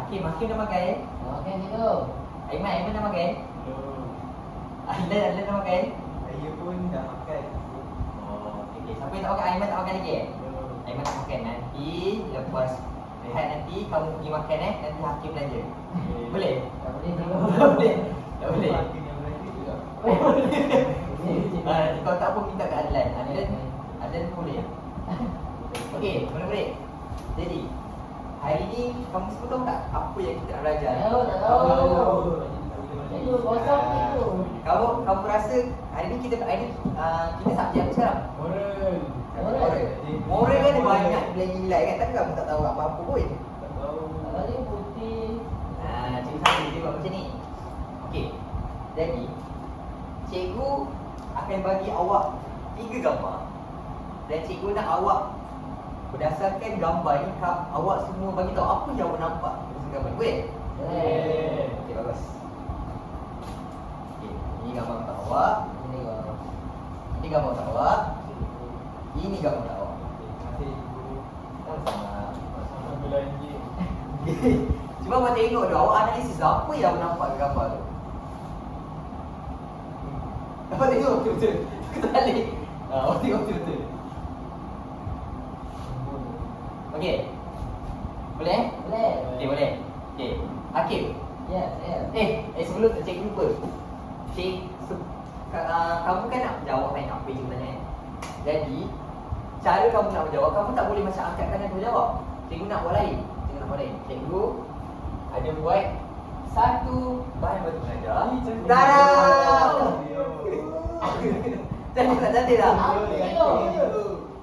Hakim dah makan? Makan tu. Aiman dah makan? Belum. Adlan dah makan? Saya pun dah makan. Oh, okey. Siapa yang tak makan? Aiman tak makan lagi? Belum. Aiman tak makan. Nanti lepas rehat nanti kamu pergi makan nanti Hakim belanja. Boleh? Tak boleh tengok. Tak boleh. Tak boleh. Hakim yang belanja juga. Nanti kalau tak pun minta kat Adlan. Adlan boleh. Okey, boleh. Jadi, hari ni kamu semua tahu tak apa yang kita nak belajar? Tak tahu. Itu kosong tu. Kamu rasa hari ni kita subjek apa sekarang? Moral kan ada banyak gila-gila kan, takkan kamu tak tahu apa-apa pun. Tak tahu. Tadi putih. Cikgu sama dia buat macam ni. Okey. Jadi cikgu akan bagi awak 3 gambar. Dan cikgu nak awak berdasarkan gambar ni awak semua bagi tahu apa yang awak nampak berdasarkan gambar ni. Boleh? Boleh. Okey, bagus. Okey, ini gambar untuk awak. Ini kau. Ini gambar untuk awak. Ini gambar untuk awak. Terima kasih ibu. Sama-sama. Sama belanja. Cuba awak tengok tu, awak analisis apa yang awak nampak di gambar tu. Awak tengok betul-betul. Kita balik. Awak tengok betul-betul. Okey. Boleh? Boleh. Okey, boleh. Okey. Hakim. Ya, saya. Sebelum tu cikgu lupa. Kamu kan nak jawab kan apa yang tanya. Jadi, cara kamu nak menjawab, kamu tak boleh macam angkat tangan tu jawab. Cikgu nak buat lain. Cikgu ada buat satu bahan baru mengajar. Dah. Cantik tak?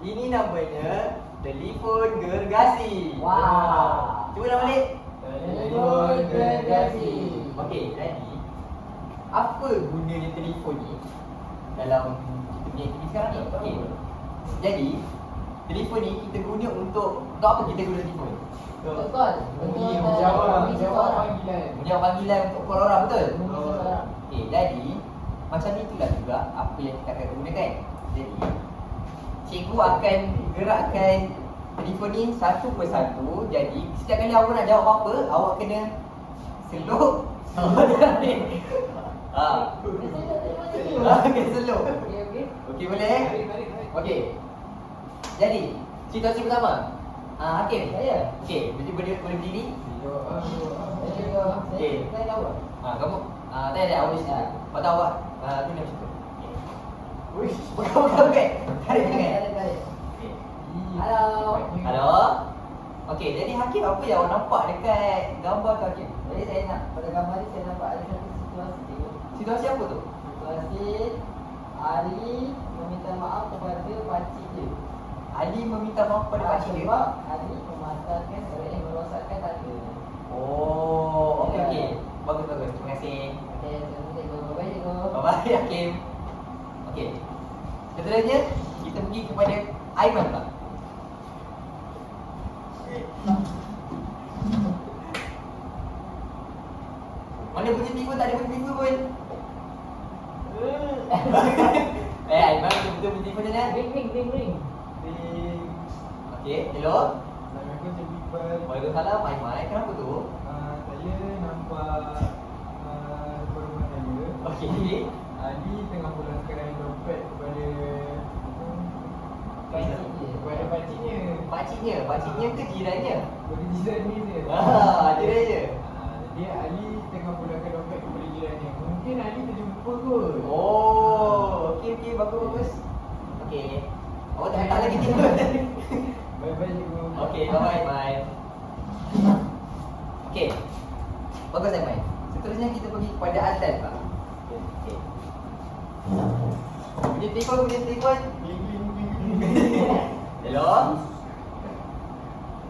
Ini namanya telefon gergasi. Wah. Cuba dah balik. Telefon gergasi. Okey, jadi apa gunanya telefon ni dalam kita punya aktiviti sekarang ni? Okey. Jadi, telefon ni kita guna untuk apa kita guna telefon? Betul. Bunyi Betul. jawab panggilan. Punya panggilan untuk call orang, betul? Betul. Okey, jadi macam itulah juga apa yang kita akan gunakan. Jadi, cikgu akan gerakkan telefon ni satu persatu. Jadi, setiap kali awak nak jawab apa, awak kena seluk sama dia ni. Kena seluk. Okey, boleh? Okey. Jadi, situasi pertama. Hakim. Saya. Okey, boleh berdiri? Okey. Saya tahu. Kamu tak awak di sini. Pada awak guna macam tu. Okey. Bukan. Tarik tangan. Okey. Halo. Okey, jadi Hakim apa yang awak nampak dekat gambar tu Hakim? Jadi saya nak pada gambar ni saya nampak ada satu situasi cikgu. Situasi apa tu? Situasi Ali meminta maaf kepada pakcik dia. Ali meminta maaf pada pakcik dia. Sebab Ali mematahkan orang yang merosakkan tanda. Oh, okey. Bagus. Terima kasih. Okey, terima kasih cikgu. Bye-bye cikgu. Bye-bye Hakim. Okey. Seterusnya kita pergi kepada Aiman pula. Mana bunyi telefon, tak ada bunyi telefon pun. Aiman betul-betul bunyi telefon macam mana? Ring. Okey, hello. Assalamualaikum Cikgu Iqbal. Waalaikumsalam Aiman. Kenapa tu? Saya nampak rumah saya. Okey. Ali tengah pulaskan dompet kepada Pakciknya ke jirannya? kepada jiran ni dia. Jirannya. Dia Ali tengah pulaskan dompet kepada jirannya. Mungkin Ali terjumpa kot. Oh, okey, bagus. Okey. Awak tak hantar lagi cikgu. Bye-bye cikgu. Okey, bye. Okey. Bagus Aiman. Seterusnya kita pergi kepada Adlan Pak. Okey. Bunyi telefon. Hello.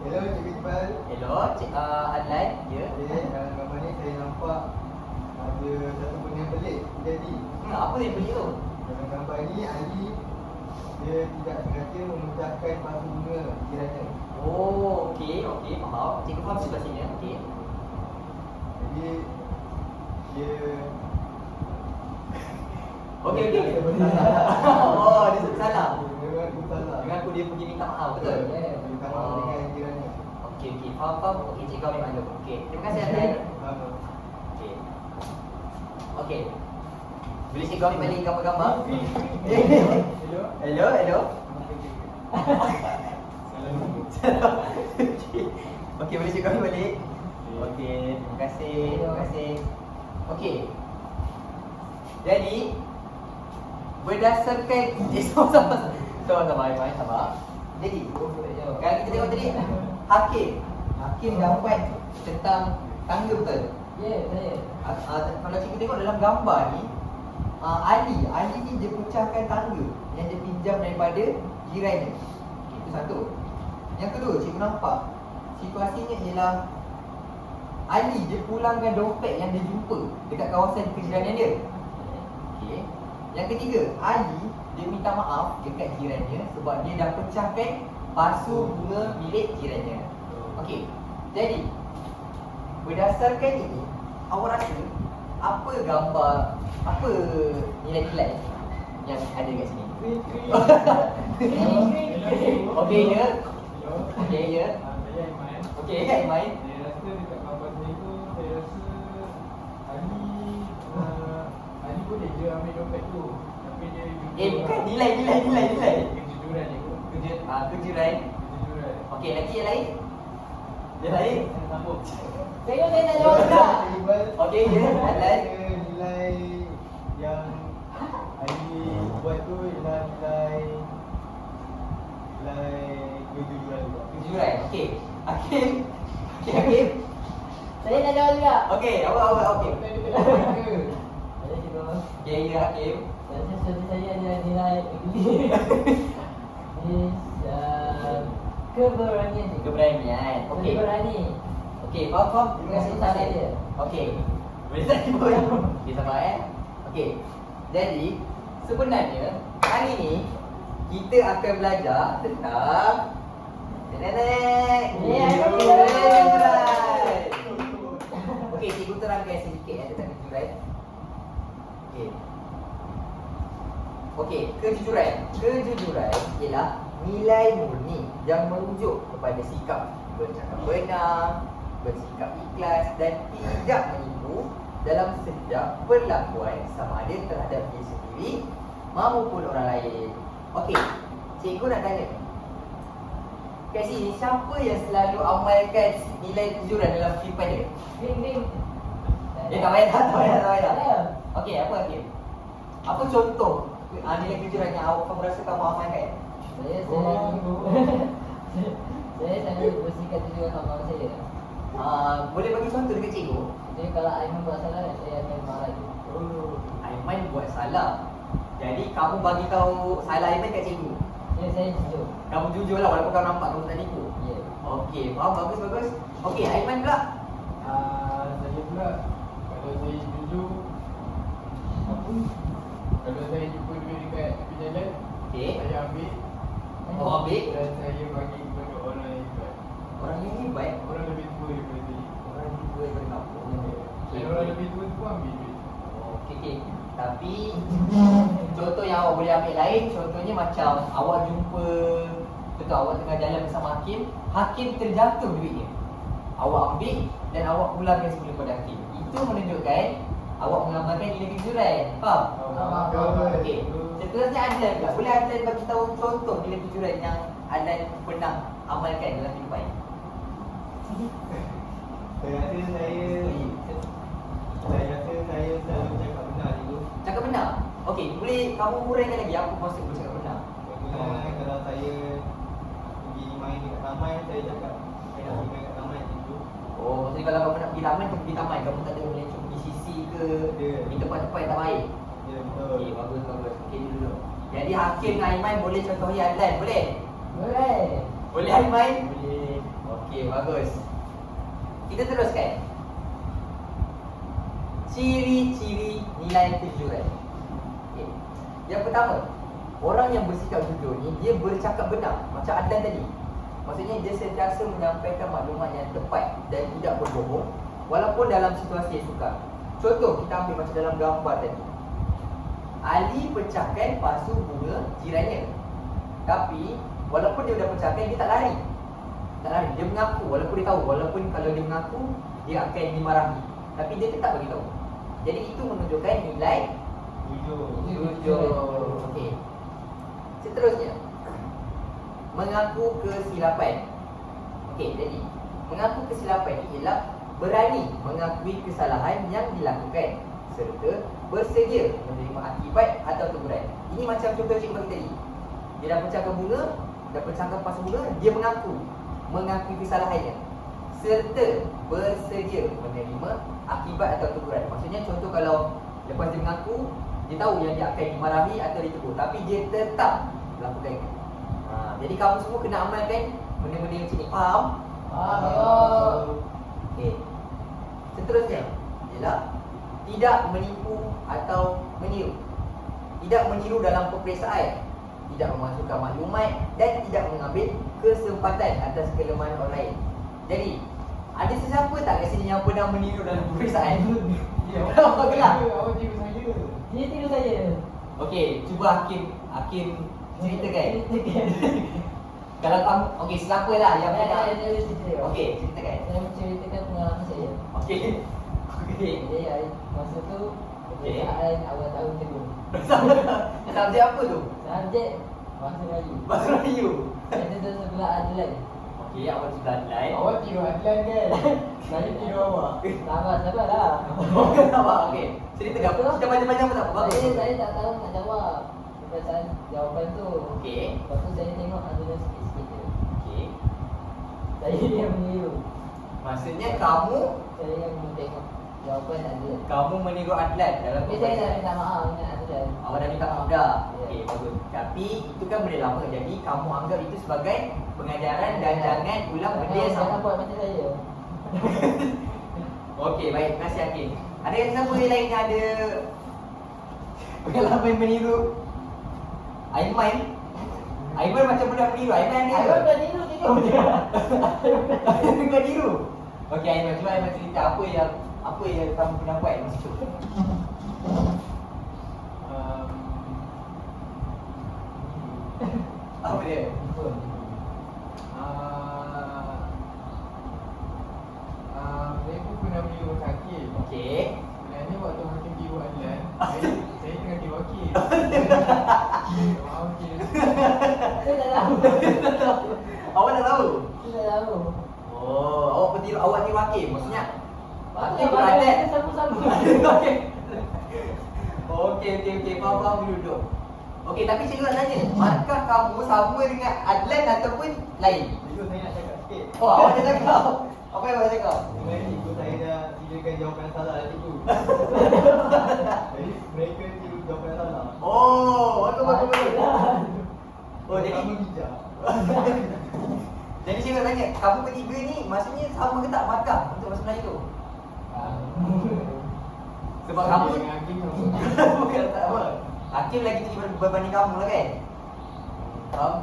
Hello Cikgu Iqbal. Hello, Adlan. Ya. Dalam gambar ni saya nampak ada satu benda yang pelik terjadi. Apa yang bunyi tu? Dalam gambar ni Ali dia tidak sengaja memecahkan pasu bunga jirannya. Oh, okey, faham. Cikgu faham situasinya. Okey. Jadi dia Okey. dia bersalah. Oh, dia sebut salah. Dia mengaku salah. Dengan aku dia pergi minta maaf, betul? Dia minta maaf dengan jirannya. Okey. Okey. Faham? Okey, cikgu ambil maklum. Okey. Terima kasih Adlan. Okey. Okey. Boleh cikgu ambil balik gambar-gambar? Hello. Hello. Salam. Okey, boleh cikgu ambil balik? Okey, terima kasih. Okey. Jadi berdasarkan sama-sama sabar. Jadi kalau kita tengok tadi Hakim dapat tentang tangga betul. Ya, saya. Kalau cikgu tengok dalam gambar ni Ali ni dia pecahkan tangga yang dia pinjam daripada jirannya. Itu satu. Yang kedua, cikgu nampak situasinya ialah Ali dia pulangkan dompet yang dia jumpa dekat kawasan kejiranan dia. Okey. Yang ketiga, Ali dia minta maaf dekat jirannya sebab dia dah pecahkan pasu bunga milik jirannya. Okey. Jadi berdasarkan ini, awak rasa apa nilai-nilai yang ada kat sini? Okey ya. Okey ya. Saya Aiman. Okey, Aiman. Saya rasa dekat gambar saya tu, saya rasa Ali boleh je ambil dompet tu. Tapi dia Bukan nilai. kejujuran je. Kejuran. Kejujuran. Okey, lagi yang lain? Yang lain? Sambung. Saya nak jawab tak? Okey, ya. Adlan. Nilai yang Ali buat tu ialah nilai kejujuran juga. Kejujuran. Okey. Hakim. Hakim. Saya nak jawab juga. Okey, awak okey. Ada cikgu. Okey, ya Hakim. Saya rasa saya ada nilai keberanian. Keberanian. Okey. Saya berani. Okey, faham. Terima kasih Salah Hakim. dia. Okey. Boleh tak ibu ya? Okey, sabar Okey. Jadi, sebenarnya hari ni kita akan belajar tentang nenek. Kejujuran. Okey, cikgu terangkan sedikit tentang kejujuran. Okey. Okey, kejujuran ialah nilai murni yang merujuk kepada sikap bercakap benar, bersikap ikhlas dan tidak menipu dalam setiap perlakuan sama ada terhadap diri sendiri maupun orang lain. Okey, cikgu nak tanya. Kat sini siapa yang selalu amalkan nilai kejujuran dalam kehidupan dia? Ring. Tak payah. Saya. Okey, apa Hakim? Apa contoh nilai kejujuran yang awak kamu rasa kamu amalkan? Saya selalu bersikap jujur dengan kawan saya. Boleh bagi contoh dekat cikgu? Jadi kalau Aiman buat salah, saya akan marah dia. Aiman buat salah. Jadi kamu bagi tahu salah Aiman kat cikgu. Ya, saya jujur. Kamu jujur lah walaupun kamu nampak kamu tak nipu. Ya. Okey, faham, bagus. Okey, Aiman pula. Saya pula, kalau saya jujur, kalau saya jumpa duit dekat tepi jalan, Okey. saya ambil Awak ambil dan saya bagi kepada orang yang hebat. orang yang hebat. Orang lebih tua daripada saya. Orang yang tua daripada kamu. Dan orang lebih tua tu pun ambil duit. Okey. Tapi contoh yang awak boleh ambil lain, contohnya macam awak jumpa contoh awak tengah jalan bersama Hakim terjatuh duitnya. Awak ambil dan awak pulangkan sebelum pada Hakim. Itu menunjukkan awak mengamalkan nilai kejujuran. Faham? Okey. Seterusnya Adlan pula. Boleh Adlan bagi tahu contoh nilai kejujuran yang Adlan pernah amalkan dalam kehidupan? Saya rasa saya selalu cakap benar dulu. Cakap benar. Okey, boleh kamu uraikan lagi apa maksud bercakap benar? Contohnya kalau saya pergi main dekat taman, saya cakap saya nak pergi main kat taman gitu. Oh, maksudnya kalau kamu nak pergi taman, kamu pergi taman. Kamu tak ada melencong pergi sisi ke di tempat-tempat yang tak baik. Ya betul. Okey, bagus. Okey dulu. Jadi Hakim dengan Aiman boleh contohi Adlan, boleh? Boleh. Boleh Aiman? Boleh. Okey, bagus. Kita teruskan. Ciri-ciri nilai kejujuran. Okey. Yang pertama, orang yang bersikap jujur ni dia bercakap benar macam Adlan tadi. Maksudnya dia sentiasa menyampaikan maklumat yang tepat dan tidak berbohong walaupun dalam situasi yang sukar. Contoh kita ambil macam dalam gambar tadi. Ali pecahkan pasu bunga jirannya. Tapi walaupun dia dah pecahkan, dia tak lari. Tak lari, dia mengaku walaupun dia tahu, walaupun kalau dia mengaku dia akan dimarahi, tapi dia tetap bagi tahu. Jadi itu menunjukkan nilai jujur. Okey. Seterusnya, mengaku kesilapan. Okey, jadi mengaku kesilapan ini ialah berani mengakui kesalahan yang dilakukan serta bersedia menerima akibat atau teguran. Ini macam contoh cikgu bagi tadi. Dia dah pecahkan bunga, dah pecahkan pasal bunga, dia mengakui kesalahannya serta bersedia menerima akibat atau teguran. Maksudnya contoh kalau lepas dia mengaku, dia tahu yang dia akan dimarahi atau ditegur, tapi dia tetap melakukan itu. Jadi kamu semua kena amalkan benda-benda macam ni. Faham? Okey. Seterusnya ialah tidak menipu atau meniru. Tidak meniru dalam peperiksaan, tidak memasukkan maklumat dan tidak mengambil kesempatan atas kelemahan orang lain. Jadi, ada sesiapa tak kat sini yang pernah meniru dalam peperiksaan? Ya, Apa gelap? awak tiru saya. Dia tiru saya. Okey, cuba Hakim ceritakan. Kalau kamu, okey, siapa lah yang pernah? Saya cerita. Okey, ceritakan. Saya menceritakan pengalaman saya. Okey. Okey. Jadi masa tu peperiksaan awal tahun kedua. Subjek apa tu? Subjek bahasa Melayu. Bahasa Melayu. Saya duduk sebelah Adlan. Okey, awak sebelah lain. Awak tiru Adlan kan? Saya tiru awak. Sabarlah. Sabar, okey. Ceritakan. Kita panjang-panjang pun tak apa. Saya tak tahu nak jawab perkataan jawapan tu. Okey. Lepas tu saya tengok Adlan sikit-sikit je. Okey. Saya yang meniru. Maksudnya kamu Saya yang tengok jawapan Adlan. kamu meniru Adlan dalam Tapi saya dah minta maaf dengan Adlan. Awak dah minta maaf dah. Ya. Okey, bagus. Tapi itu kan benda lama. Jadi kamu anggap itu sebagai pengajaran dan jangan ulang benda yang Jangan sama. buat macam saya. Okey, baik. Terima kasih Hakim. Ada yang siapa yang lain yang ada pengalaman meniru Aiman? Aiman macam budak meniru. Aiman Saya ada. dah tiru tengok je. Kau tiru. Okey, Aiman, cuba Aiman cerita apa yang kamu pernah buat masa tu. Apa dia? Saya pun pernah beli rumah sakit. Okey. Sebenarnya waktu Hakim tiru Adlan, saya tengah tiru Hakim. Okey. Saya dah tahu. Awak dah tahu? Saya dah tahu. Oh, awak tiru Hakim. Maksudnya Hakim Ada beradat. sama-sama. Okey. Faham dulu. Okey, tapi cikgu nak tanya, markah kamu sama dengan Adlan ataupun lain? Cikgu saya nak cakap sikit. Oh, awak dah cakap. Apa yang awak cakap? Sebenarnya cikgu saya dah tirukan jawapan salah lah cikgu. Jadi mereka tiru jawapan salah. Oh, bagus. Oh, jadi Sama bijak. jadi cikgu nak tanya, kamu bertiga ni maksudnya sama ke tak markah untuk bahasa Melayu tu? Sebab kamu dengan Hakim sama. bukan tak apa. Hakim lagi tinggi berbanding kamu lah kan? Faham?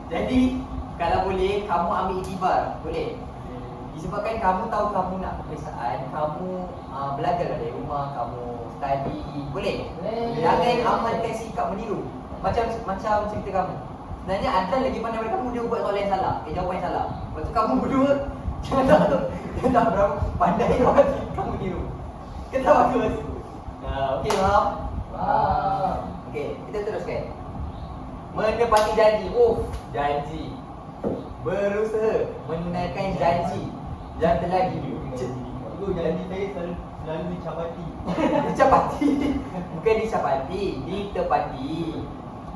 Jadi kalau boleh kamu ambil iktibar, boleh? Disebabkan kamu tahu kamu nak peperiksaan, kamu belajar dari rumah, kamu study, boleh? Boleh. Jangan amalkan sikap meniru. Macam cerita kamu. Sebenarnya Adlan lagi pandai daripada kamu, dia buat soalan yang salah, jawapan yang salah. Lepas tu kamu berdua dia tak berapa pandai buat kamu niru. Kita bagus. Okey, faham? Okey, kita teruskan. Menepati janji. Janji. Berusaha menunaikan janji yang telah Cikgu janji saya selalu dicapati. dicapati. Bukan dicapati, ditepati.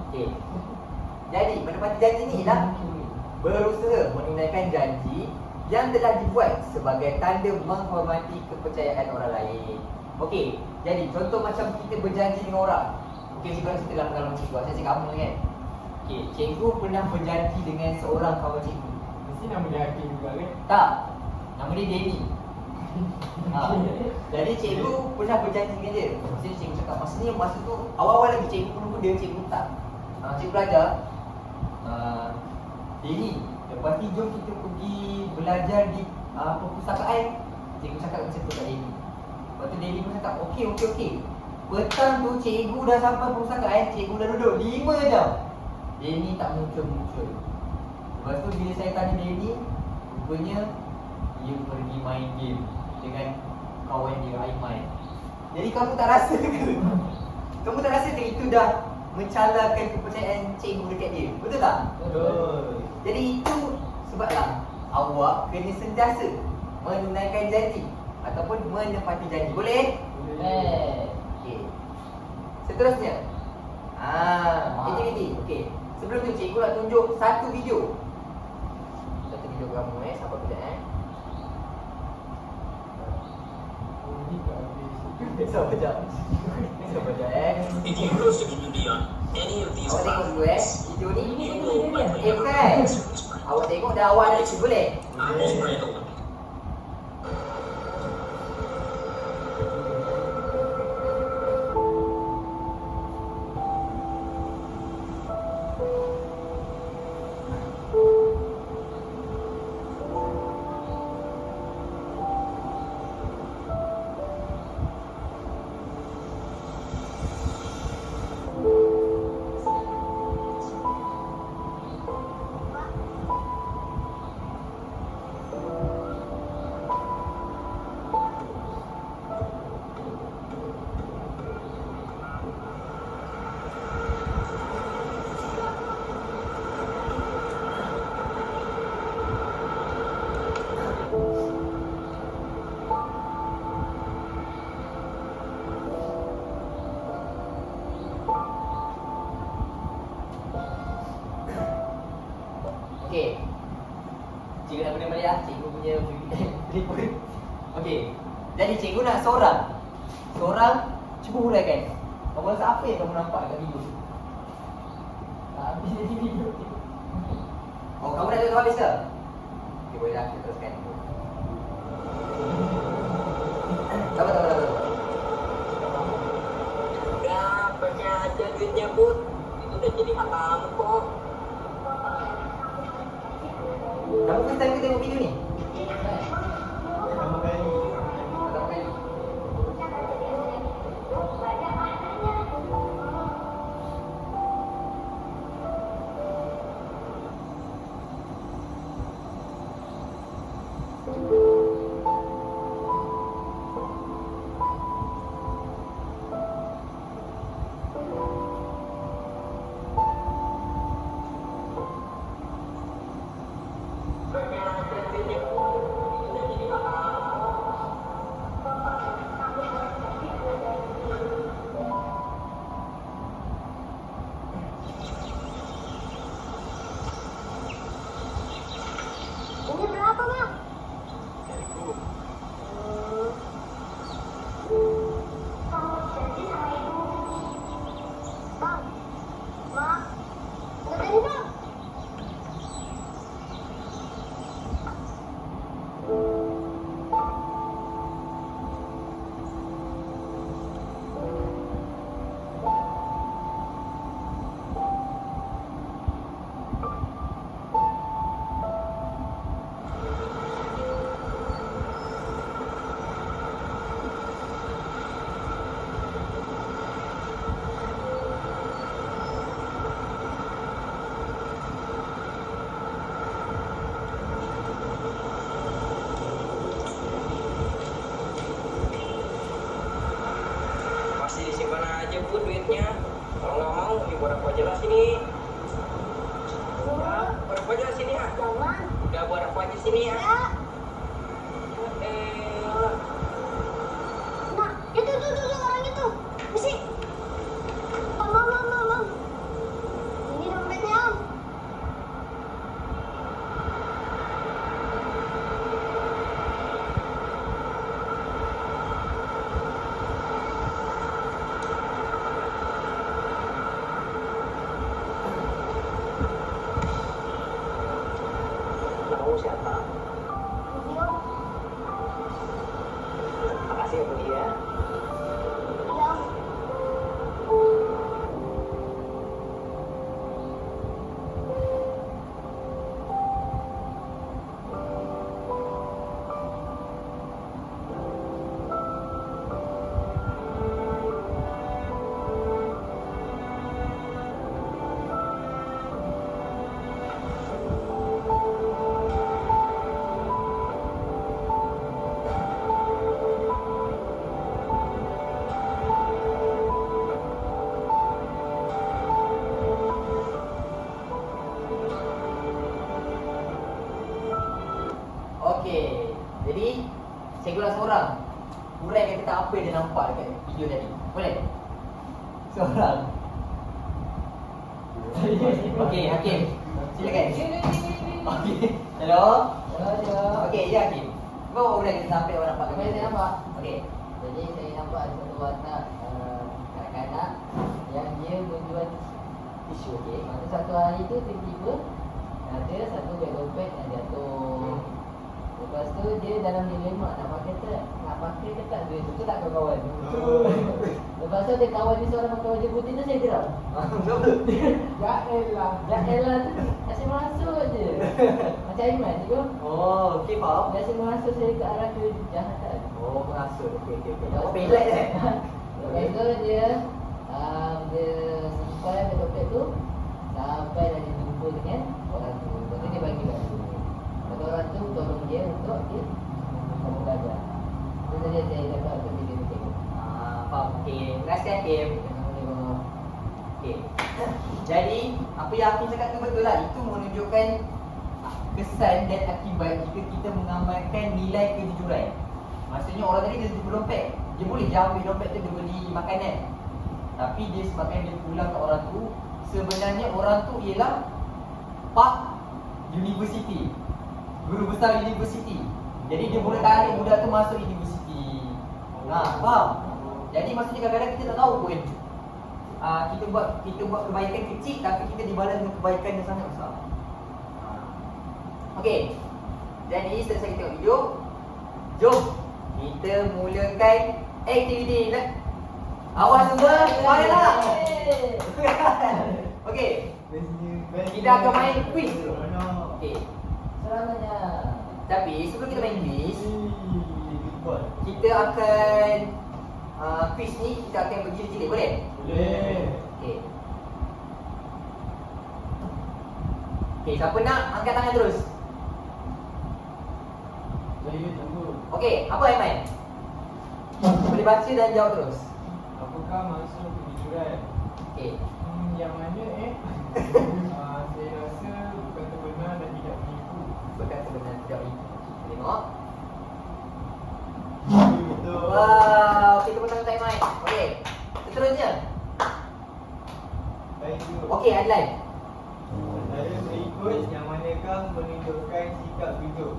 Okey. Jadi, menepati janji ni ialah berusaha menunaikan janji yang telah dibuat sebagai tanda menghormati kepercayaan orang lain. Okey, jadi contoh macam kita berjanji dengan orang. Okey, cikgu cerita dalam pengalaman cikgu. Saya cakap kamu kan. Okey, cikgu pernah berjanji dengan seorang kawan cikgu. Mesti nama dia Hakim juga kan? Tak, nama dia Denny. Jadi cikgu pernah berjanji dengan dia. Maksudnya cikgu cakap masa tu awal-awal lagi cikgu pun muda, cikgu tak. Cikgu belajar. Denny, lepas ni jom kita pergi belajar di perpustakaan. Cikgu cakap macam tu kat Denny. Lepas tu Denny pun cakap okey. Petang tu cikgu dah sampai perpustakaan, cikgu dah duduk 5 jam. Denny tak muncul-muncul. Lepas tu bila saya tanya dia ni, rupanya dia pergi main game dengan kawan dia Aiman. Jadi kamu tak rasa ke? Kamu tak rasa ke itu dah mencalakan kepercayaan cikgu dekat dia? Betul tak? Betul. Jadi itu sebablah awak kena sentiasa menunaikan janji ataupun menepati janji. Boleh? Okey. Seterusnya. Aktiviti. Okey. Sebelum tu cikgu nak tunjuk satu video. Satu video kamu sabar kejap Oh, ni tak habis. Sabar kejap. Sabar kejap If you close to me beyond any of these Awak tengok dulu boundaries, video ni. you will likely have Bukan. a service plan. Awak tengok dah awak dah cikgu boleh? I'm already the one. Okey. Cikgu nak guna balik lah. Cikgu punya report. Okey. Jadi cikgu nak seorang. Seorang cuba huraikan. Kamu rasa apa yang kamu nampak kat video tu? Tak habis jadi video. Oh, kamu dah tengok habis ke? Okey, boleh dah kita teruskan. Sabar. Udah, pakai aja duitnya, Bud. Itu udah jadi hak kamu kok. Kamu first time ke tengok video ni? Pertama kali. Pertama kali. Pakai aja duitnya, Bud. Itu udah jadi hak kamu. Ini berapa, Bang? Kamu janji sama ibu. Bang, Mak, nggak jadi, Bang. Masih disimpan aja, Bud, duitnya. Kalau nggak mau, ya buat apa aja lah sini. Ya, buat apa aja lah sini ya. Jangan. Udah buat apa aja sini ya. Ya. Eh, Nah, itu orang itu. Misi. Mam. Ini dompetnya, Om. tahu siapa? Ini, Om. Makasih ya, Budi ya. Ya, Om. cikgu lah seorang uraikan tentang apa yang dia nampak dekat video tadi. Boleh? Seorang. Okey, Hakim. Silakan. Okey. Hello. Hello. Okey, ya Hakim. Kau uraikan tentang apa yang awak nampak Apa yang saya nampak? Okey. Jadi saya nampak ada satu watak kanak-kanak yang dia menjual tisu. Okey. Masa satu hari tu tiba-tiba ada satu beg dompet yang jatuh. Lepas tu dia dalam dilema nak pakai ke tak duit tu tak kawan. Lepas tu ada kawan dia seorang pakai baju putih tu saya geram. Ya elah. Ya elah tu asyik masuk je. Macam Aiman tu. Oh, okey faham. Dia asyik masuk saya ke arah kejahatan. Oh, mengasut. Okey. Awak pelat je. Lepas tu dia simpan beg dompet tu sampai dah dia jumpa dengan orang tu. Lepas tu dia bagi baju. Lepas tu orang tu tolong dia untuk dia kamu belajar. Itu saja saya dapat untuk video ni tengok. Faham. Okey. Terima kasih Hakim. Tengok. Okey. Jadi, apa yang Hakim cakap tu betul lah. Itu menunjukkan kesan dan akibat jika kita mengamalkan nilai kejujuran. Maksudnya orang tadi dia jumpa dompet. Dia boleh je ambil dompet tu dia beli makanan. Tapi dia sebabkan dia pulang ke orang tu, sebenarnya orang tu ialah Pak University, guru besar universiti. Jadi dia boleh tarik budak tu masuk universiti. Faham? Jadi maksudnya kadang-kadang kita tak tahu pun kita buat kebaikan kecil tapi kita dibalas dengan kebaikan yang sangat besar. Okey. Jadi selesai kita tengok video, jom kita mulakan aktiviti. Awak semua semangatlah. Okey. Kita akan main quiz dulu. Okey. Selamanya. Tapi sebelum kita main quiz, kita akan quiz ni kita akan berjilid-jilid, boleh? Boleh. Okey. Okey, siapa nak angkat tangan terus? Saya tunggu. Okey, apa Aiman? Boleh baca dan jawab terus. Apakah maksud kejujuran? Okey. Yang mana saya rasa berkata benar dan tidak menipu. Berkata benar tidak menipu. Tengok. Betul. Wow, okey tepuk tangan Aiman. Okey. Seterusnya. Thank you. Okey, Adlan. Saya berikut yang manakah menunjukkan sikap jujur.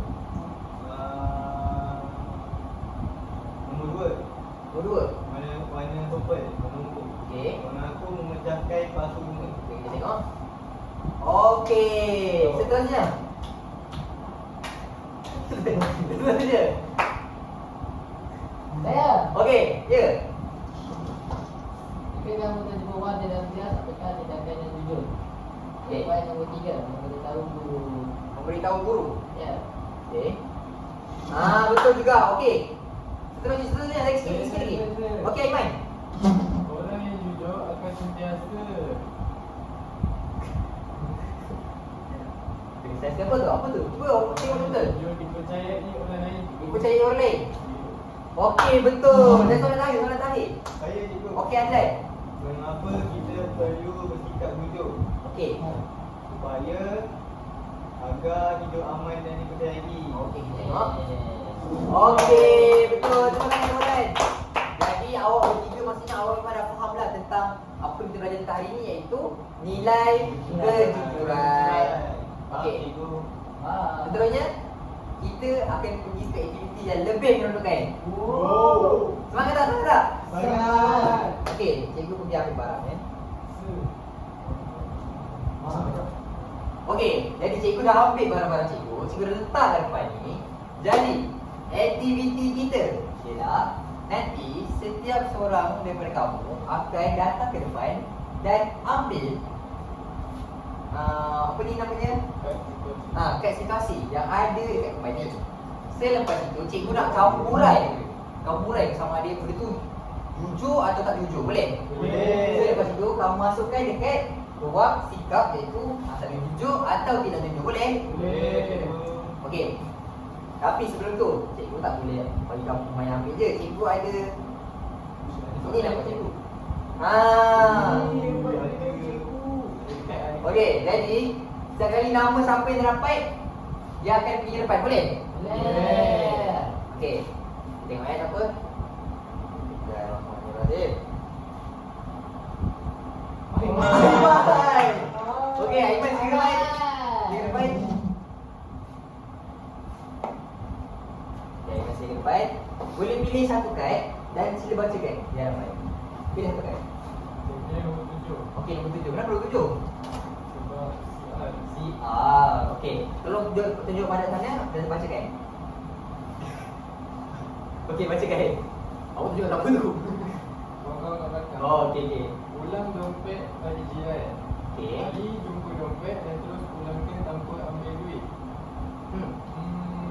Nombor 2. Nombor 2. Warna purple, menunggu. Okey. Mengaku memecahkan palsu bunga. Okey, kita tengok. Okey, seterusnya. Seterusnya. Saya. Okey, ya. Jika kamu terjumpa orang dalam kelas, apakah tindakan yang jujur? Okey. Poin nombor 3, memberitahu guru. Memberitahu guru. Ya. Okey. Betul juga. Okey. Seterusnya lagi sikit lagi. Okey, Aiman. Orang yang jujur akan sentiasa Saya apa tu? Apa tu? Cuba tengok betul. jujur dipercayai orang lain. Dipercayai orang lain. Okey, betul. Dan soalan terakhir. Saya cikgu. Okey, Adlan. Mengapa kita perlu bersikap jujur? Okey. Supaya agar hidup aman dan dipercayai. Okey, kita tengok. Okey, betul. Terima kasih, Adlan. Jadi awak bertiga maksudnya awak memang dah faham lah tentang apa yang kita belajar tentang hari ni, iaitu nilai kejujuran. Okey. Cikgu. Seterusnya kita akan pergi ke aktiviti yang lebih menontonkan. Wow. Semangat tak? Semangat tak? Sangat. Okey, cikgu pergi ambil barang Okey, jadi cikgu dah ambil barang-barang cikgu. Cikgu dah letakkan depan ni. Jadi, aktiviti kita ialah nanti setiap seorang daripada kamu akan datang ke depan dan ambil apa ni namanya? Kad situasi yang ada dekat tempat ni. Selepas itu cikgu nak kamu urai sama ada benda tu jujur atau tak jujur. Boleh? Boleh. Selepas itu kamu masukkan dekat ruang sikap, iaitu sama jujur atau tidak jujur. Boleh? Boleh. Okey. Tapi sebelum tu cikgu tak boleh bagi kamu main ambil je. Cikgu ada ini nama cikgu. Okey, jadi setiap kali nama siapa yang dapat, dia akan pergi depan. Boleh? Boleh. Okey. Tengok apa? Bismillahirrahmanirrahim. Aiman. Okey, Aiman segera main. Segera main. Okey, Aiman segera main. Boleh pilih satu kad dan sila bacakan. Ya, main. Pilih satu kad. Dia nombor 7. Okey, nombor 7. Kenapa nombor 7? Sebab sial. Si okey. Tolong tunjuk pada sana dan bacakan. Okey, bacakan. Awak tunjuk apa tu? Kawan-kawan kat belakang. Oh, okey. Ulang dompet pada jiran. Okey. Ali jumpa dompet dan terus pulangkan tanpa ambil duit. Hmm.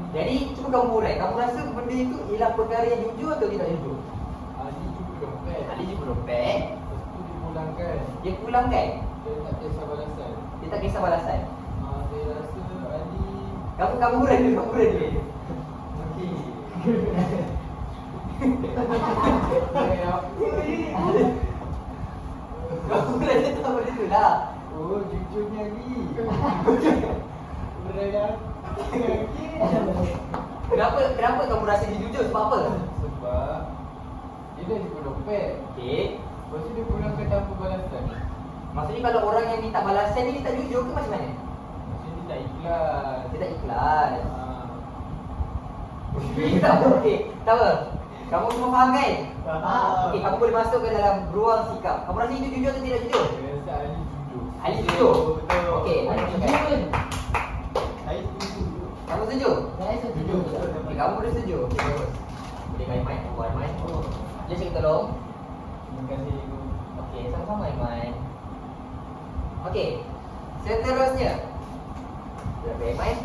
Jadi, cuba kamu urai. Kamu rasa benda itu ialah perkara yang jujur atau tidak jujur? Ali jumpa dompet. Ali jumpa dompet, Lepas tu dipulangkan. dia pulangkan. Dia tak kisah balasan. Dia tak kisah balasan. Saya rasa Ali Kamu urai dulu, kamu urai dulu. okey. Kamu urai dia tahu benda tu lah. Oh, jujurnya Ali. Berat. Kenapa kamu rasa dia jujur? Sebab apa? Sebab dia dah jumpa dompet. Okey. Lepas tu dia pulangkan tanpa balasan. Maksudnya kalau orang yang minta balasan ni dia tak jujur ke macam mana? Maksudnya dia tak ikhlas. Dia tak ikhlas. Ah. Okey, tahu tak? Kamu semua faham kan? Faham. Okey, kamu boleh masuk ke dalam ruang sikap. Kamu rasa itu jujur atau tidak jujur? Saya rasa Ali jujur. Ali jujur. Betul. Okey, Ali jujur. Saya setuju. Kamu setuju? Saya setuju. Okey, kamu boleh setuju. Okey, bagus. Boleh main main, buat main. Dia cakap tolong. Terima kasih Ibu. Okey, sama-sama Aiman. Okey, seterusnya. Dah main.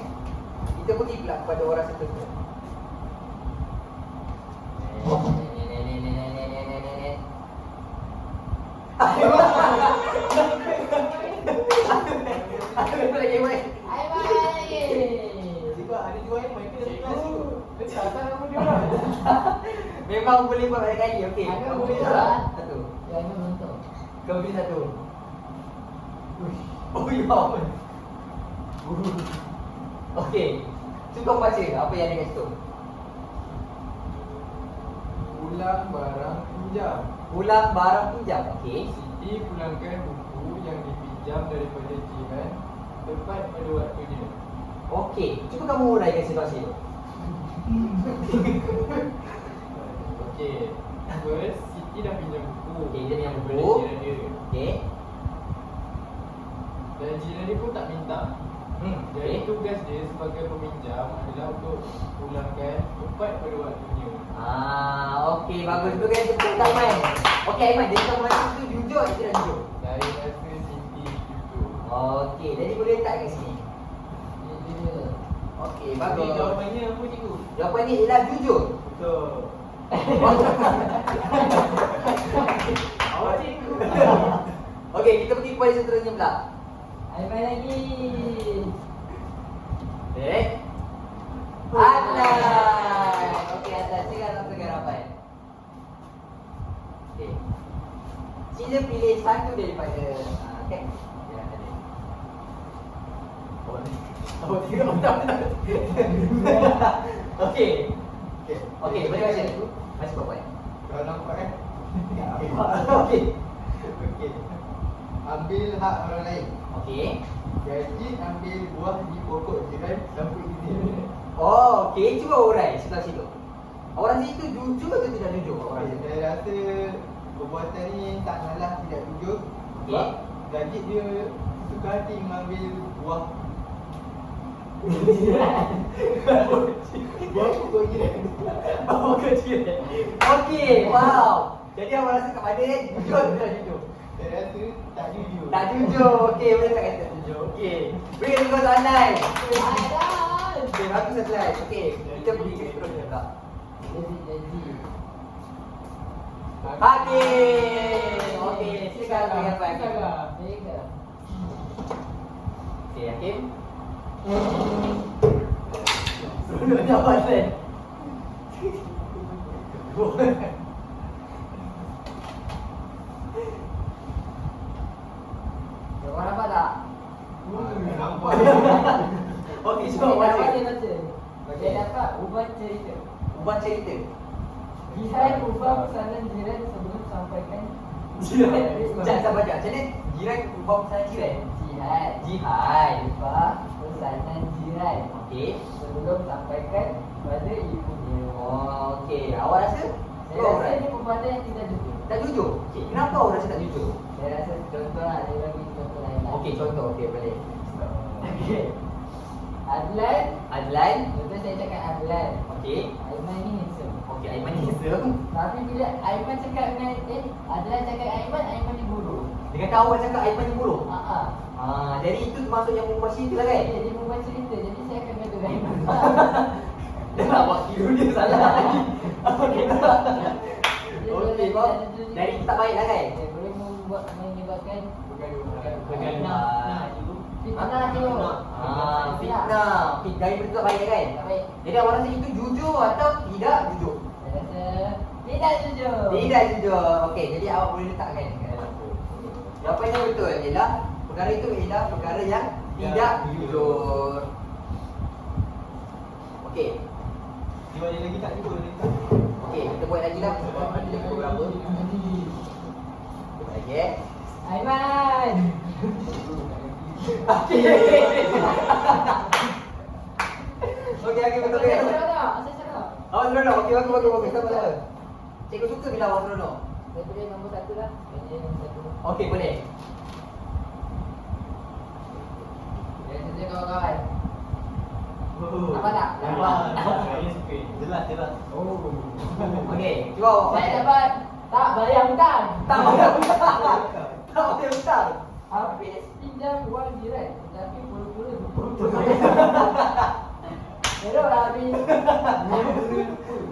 Kita pergi pula kepada orang seterusnya. Apa lagi main? Aiman lagi. Sebab ada dua yang main ke dalam kelas tu. Dia tak tahu nama dia orang. Memang boleh buat banyak kali. Okey, Aiman kamu boleh pilih tak? satu. Ya, Aiman nonton. Kamu pilih satu. Oh ya ampun. Okey. Cuba baca apa yang ada kat situ. Ulang barang pinjam. Ulang barang pinjam. Okey. Siti pulangkan buku yang dipinjam daripada jiran tepat pada waktunya. Okey. Cuba kamu uraikan situasi itu. Okey. First, Siti dah pinjam buku. Okey, dia pinjam daripada buku. jiran dia. Okey. Dan jiran dia pun tak minta. Jadi Okey. tugas dia sebagai peminjam adalah untuk pulangkan tepat pada waktunya. Okey, bagus. Itu kan betul tak Aiman? Okey Aiman, jadi kamu rasa itu jujur atau tidak jujur? Saya rasa Siti jujur. Okey, jadi boleh letak kat sini. Dia jujur. Okey, Jadi bagus. jawapannya apa cikgu? Jawapannya ialah jujur. Betul. Awak cikgu. Okey, kita pergi kepada seterusnya pula. Aiman lagi. Atas. Okey, atas. Sekarang langsung harapan. Okey. Sila pilih satu daripada kan? Ya, ada. Oh, tiga tak. Okey. Okey, boleh baca. Masih apa buat? Kalau nampak kan? Okey. Okey. Ambil hak orang lain. Okey. Gaji ambil buah di pokok jiran sampai izin. Oh, okey. Cuba urai sebelah situ. Orang situ jujur atau tidak jujur? Orang Okey, situ. saya rasa perbuatan ni tak salah, tidak jujur. Okey. Sebab gaji dia suka hati mengambil buah. Buah pokok jiran. Oh, kecil. Okey, wow. Jadi awak rasa kat mana jujur atau tidak jujur? Saya rasa tak jujur. Tak jujur. Okey, boleh tak kata jujur. Okey. Beri kita go online. Aiman. Okey, bagus satu line. Okey, kita pergi ke seterusnya pula. Janji. Hakim. Okey, silakan dengan Pak Hakim. Tiga. Okey, Hakim. Suruh jawapan. Orang nampak tak? Nampak. Okey, Dia cuba baca. baca. Dia dapat ubah cerita. Ubah ubah cerita. Jihad ubah pesanan jiran sebelum sampaikan Jiran. Jangan sabar jap. Macam mana jiran ubah pesanan jiran? jihad. Jihad. Ubah pesanan jiran Okey. sebelum sampaikan pada ibunya. Oh, okey. Awak rasa? Saya Awak rasa rasa ini perbuatan yang tidak jujur. tak jujur. Okey, kenapa awak rasa tak jujur? Saya rasa contoh lah, dia bagi contoh lain lah. Okey, contoh. Okey, boleh. Okey. Adlan, Adlan. betul saya cakap Adlan. Okey. Aiman ni handsome. Okey, Aiman handsome. Tapi bila Aiman cakap dengan Adlan cakap Aiman ni buruk. Dengan awak cakap Aiman ni buruk. Jadi itu termasuk yang membuat cerita lah kan? Dia membuat cerita, jadi saya akan gaduh dengan Aiman. Dia nak buat tidur dia salah lagi. Okey tak? Dia Okey, boleh bang. tidak jujur. Dari tak baik lah kan? Dia boleh menyebabkan Pergaduhan. fitnah tu. Fitnah. Dari benda tak baik kan? Tak baik. Jadi awak rasa itu jujur atau tidak jujur? Saya rasa tidak jujur. Tidak jujur. Okey, jadi awak boleh letakkan kat dalam tu. Jawapan yang betul ialah perkara itu ialah perkara yang tidak jujur. Okey. Dia balik lagi tak jujur ni. Okey, kita buat lagi lah sebab ada lagi beberapa. Buat lagi Aiman. Okey. Okey, betul Saya ke? seronok. Saya seronok. Awak seronok. Okey, bagus. Sabar. Cikgu suka bila awak seronok. Saya boleh nombor 1 lah. Saya nombor 1. Okey, boleh. Ya, saya kawan-kawan. Oh. Apa tak? Nampak. Saya suka. Jelas. Oh. Okey, cuba awak Saya baca. dapat tak bayar hutang. Tak boleh hutang. Tak boleh hutang. Habis pinjam wang jiran, tapi pura-pura lupa. Teruk lah habis.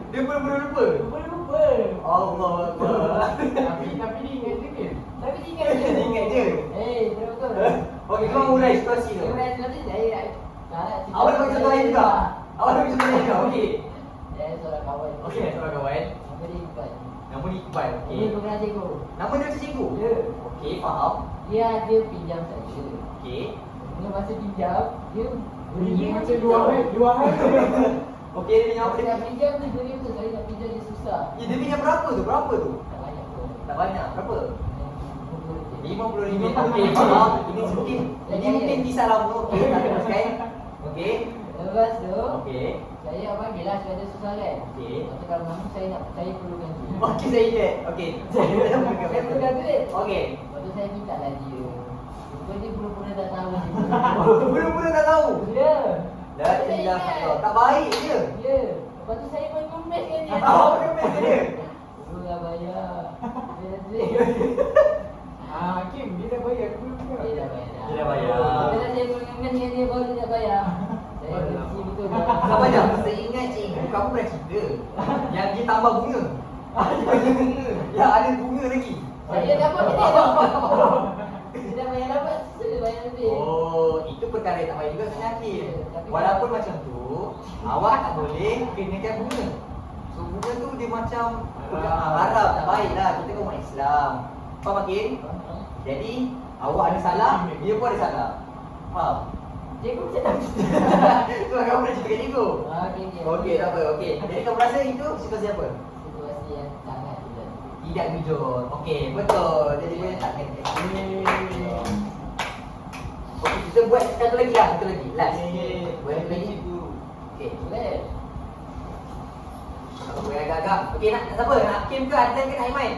Dia pura-pura lupa. Lupa. Allah Akbar. Tapi dia ingat je ke? Tapi ingat je. Dia ingat je. Betul. Okey, kau urai situasi tu. Saya nanti saya Awak nak bagi contoh lain juga? Awak nak bagi contoh lain juga? Okey. Saya seorang kawan. Okey, seorang kawan. Nama dia Iqbal. Nama dia Iqbal. Dia Okey. bukan cikgu. Nama dia macam cikgu? Ya. Okey, faham. Dia ada pinjam saya. Okey. Bila masa pinjam, dia Dia macam dua hari. Okey, dia pinjam apa Dia dia? nak pinjam tu beri tu, saya nak pinjam dia susah. Ya, dia pinjam berapa tu? Berapa tu? Tak banyak pun. Tak banyak. Berapa? RM50. RM50. Okey, faham. Ini mungkin kisah lama. Okey, tak teruskan. Okey. Lepas tu, Okey. saya panggil lah sebab dia susah kan. Okey. Lepas tu kalau nama saya perlukan duit. Okey, saya ingat. Okey. Saya perlukan duit. Okey. Lepas tu saya minta lah dia. Lepas dia pura-pura tak tahu. Belum tak tahu. Ya. Dah jelas tak baik je. Ya. Lepas tu saya mengemes dengan dia. Awak kena dia. Dulu dah bayar. Dia dah duit. Hakim, dia dah bayar ke belum ke? Dia dah bayar. Dia dah bayar. Bila saya mengemes dengan dia baru dia dah bayar. Saya benci betul. Sabar jap. Saya ingat cikgu kamu pernah cerita yang dia tambah bunga. Dia bagi bunga. Ya, ada bunga lagi. Saya dapat dia dah. Dia dah bayar dapat, saya bayar lebih. Oh, itu perkara yang tak baik juga sebenarnya Hakim. Walaupun macam tu, awak tak boleh kenakan bunga. So bunga tu dia macam haram, tak baik lah. Kita kan umat Islam. Faham Hakim? Jadi, awak ada salah, dia pun ada salah. Faham? Cikgu macam tak Tu kamu pernah cerita kat cikgu? Okey, tak apa. Okey. Jadi kamu rasa itu situasi apa? Situasi yang sangat tidak. Tidak jujur. Okey, betul. Jadi boleh letakkan. Okey, kita buat satu lagi lah. Satu lagi. Last. Boleh satu lagi? Okey. Boleh. Boleh agak-agak. Okey, nak siapa? Nak Hakim ke Adlan ke nak Aiman?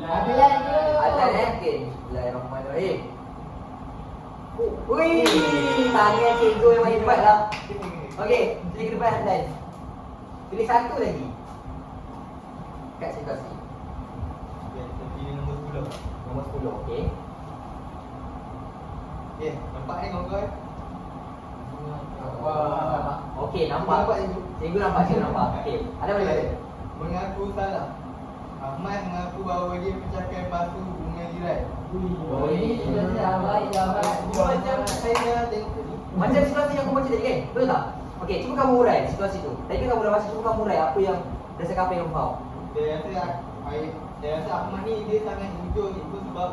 Adlan je. Adlan Okey. Bismillahirrahmanirrahim. Wih, tangan cikgu yang hebat lah. Okey, sini ke depan Adlan. Pilih satu lagi. Kat situasi. Pilih nombor 10. Nombor 10, okey. Okey, nampak ni kawan-kawan? Okey, nampak. Cikgu nampak. Okey, ada boleh kata? Mengaku salah. Ahmad mengaku bahawa dia pecahkan batu bunga jiran. Oh, ini sudah baik dah. Macam saya tengok tadi. Macam situasi yang aku baca tadi kan? Betul tak? Okey, cuba kamu urai situasi tu. Tadi kan kamu dah baca, cuba kamu urai apa yang berdasarkan apa yang kamu faham. Dia rasa Ahmad ni dia sangat jujur itu sebab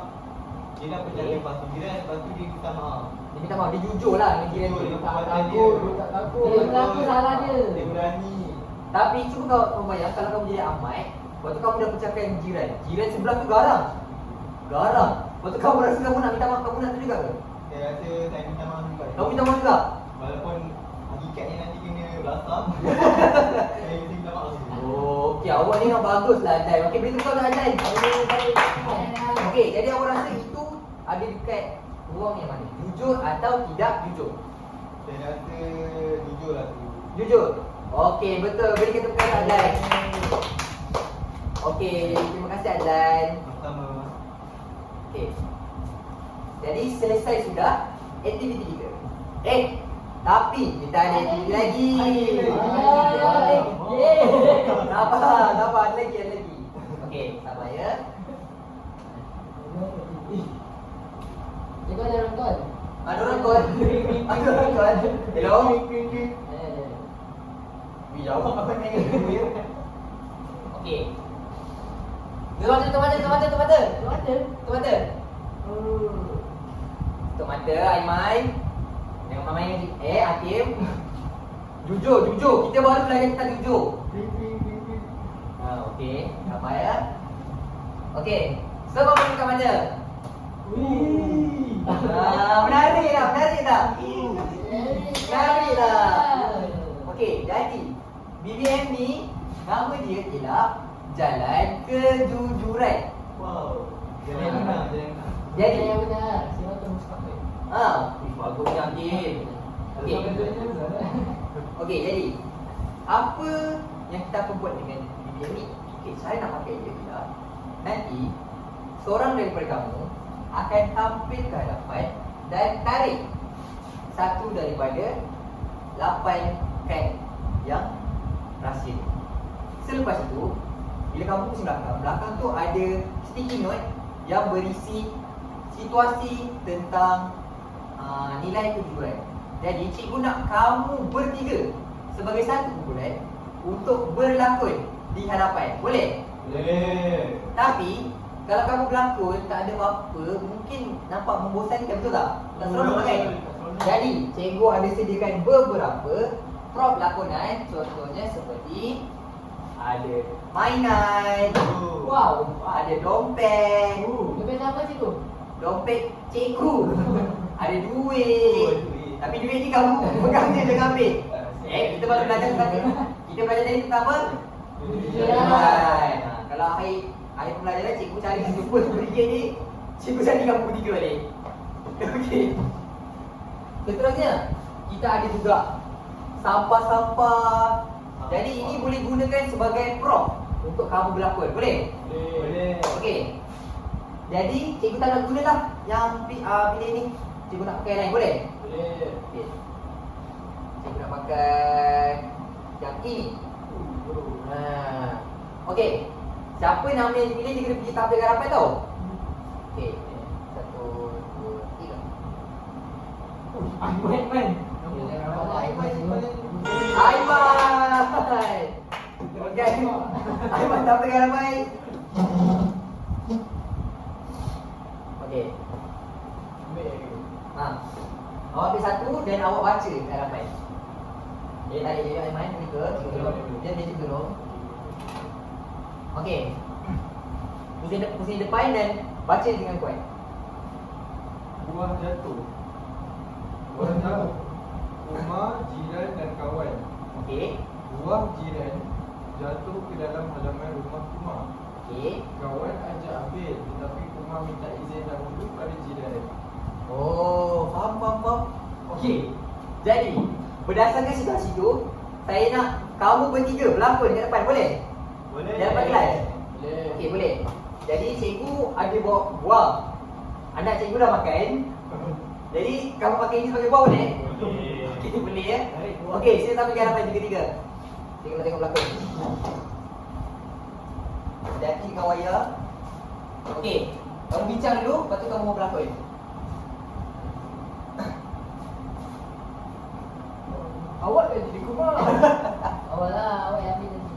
dia dah pecahkan batu jiran, lepas tu dia minta maaf. Dia minta maaf, dia jujur lah dengan jiran Jujur tu. dengan perbuatan takut, dia. dia tak takut. Dia mengaku salah dia. Dia berani. Tapi cuba kau bayang kalau kamu jadi Ahmad, lepas tu kamu dah pecahkan jiran. Jiran sebelah tu garang. Garang. Lepas tu kamu rasa kamu nak minta maaf, kamu nak tu juga ke? Saya rasa saya minta maaf juga. Kamu minta maaf juga? Walaupun hakikatnya nanti kena belasam. Saya mesti minta maaf. Oh, okey, awak ni memang baguslah Adlan. Okey, beritahu kau nak Adlan. Okey, jadi awak rasa itu ada dekat ruang yang mana? Jujur atau tidak jujur? Saya rasa jujur lah tu. Jujur. Okey, betul. Berikan tepuk tangan Adlan. Okey, terima kasih Adlan. Sama. Okey. Jadi selesai sudah aktiviti kita. Tapi kita ada aktiviti lagi. Sabar, ada lagi. Okey, sabar ya. Cikgu ada rongkon. Ada orang kawan. Ada orang kawan. Hello. Jawab apa ni? Okey. Tutup mata. Tutup mata, Aiman. Jangan main Hakim. Jujur. Kita baru belajar tentang jujur. Okey. Sabar ya. Okey. Semua buka mata. Menarik tak? Menarik tak? Okey, jadi BBM ni nama dia ialah Jalan Kejujuran. Wow. Jalan benar. Jadi yang benar. Siapa tu mustaqil? bagus ni Hakim. Okey, jadi apa yang kita akan buat dengan BBM ni? Okey, saya nak pakai dia ialah nanti seorang daripada kamu akan tampil ke hadapan dan tarik satu daripada 8 kad yang rahsia. Selepas itu, bila kamu pusing belakang tu ada sticky note yang berisi situasi tentang nilai kejujuran. Jadi cikgu nak kamu bertiga sebagai satu kumpulan untuk berlakon di hadapan. Boleh? Boleh. Tapi kalau kamu berlakon tak ada apa-apa, mungkin nampak membosankan, betul tak? Tak seronok kan? Jadi cikgu ada sediakan beberapa prop lakonan. Contohnya seperti ada mainan. Wow, ada dompet. Lebih apa cikgu? Dompet cikgu. Ada duit. Tapi duit ni kamu pegang je, jangan ambil. Kita baru belajar tentang kita belajar tadi tentang apa? Kejujuran. Kalau akhir pembelajaran cikgu cari jumpa sedikit ni, cikgu cari kamu bertiga balik. Okey. Seterusnya, kita ada juga sampah-sampah. Jadi ini boleh gunakan sebagai prop untuk kamu berlakon. Boleh? Boleh. Okey. Jadi cikgu tak nak gunalah yang pilih ni. Cikgu nak pakai lain, boleh? Boleh. Okey. Cikgu nak pakai yang ini. Okey. Siapa nama yang dipilih dia kena pergi tampil ke hadapan tau. Okey. 1, 2, 3. Aiman. Okey. Aiman tampil ke hadapan. Okey. Awak ambil satu dan awak baca ke hadapan. Dia tarik dia Aiman ni ke? Dia tolong. Okey. Pusing depan dan baca dengan kuat. Buah jatuh. Banyak rumah, jiran dan kawan. Okey. Buah jiran jatuh ke dalam halaman rumah Kumar. Okey. Kawan ajak ambil tetapi Kumar minta izin dahulu pada jiran. Oh, faham. Okey. Jadi, berdasarkan situasi tu, saya nak kamu bertiga berlakon dekat depan, boleh? Boleh. Di hadapan kelas. Boleh. Okey, boleh. Jadi cikgu ada bawa buah. Anak cikgu dah makan. Jadi kamu pakai ini sebagai buah boleh? Boleh. Okey, boleh ya. Okey, sila sampai ke hadapan tiga-tiga. Cikgu nak tengok berlakon. Hati kau waya. Okey, kamu bincang dulu, lepas tu kamu mau berlakon. Awak dah jadi Kumar. Awak lah, awak yang ambil tadi.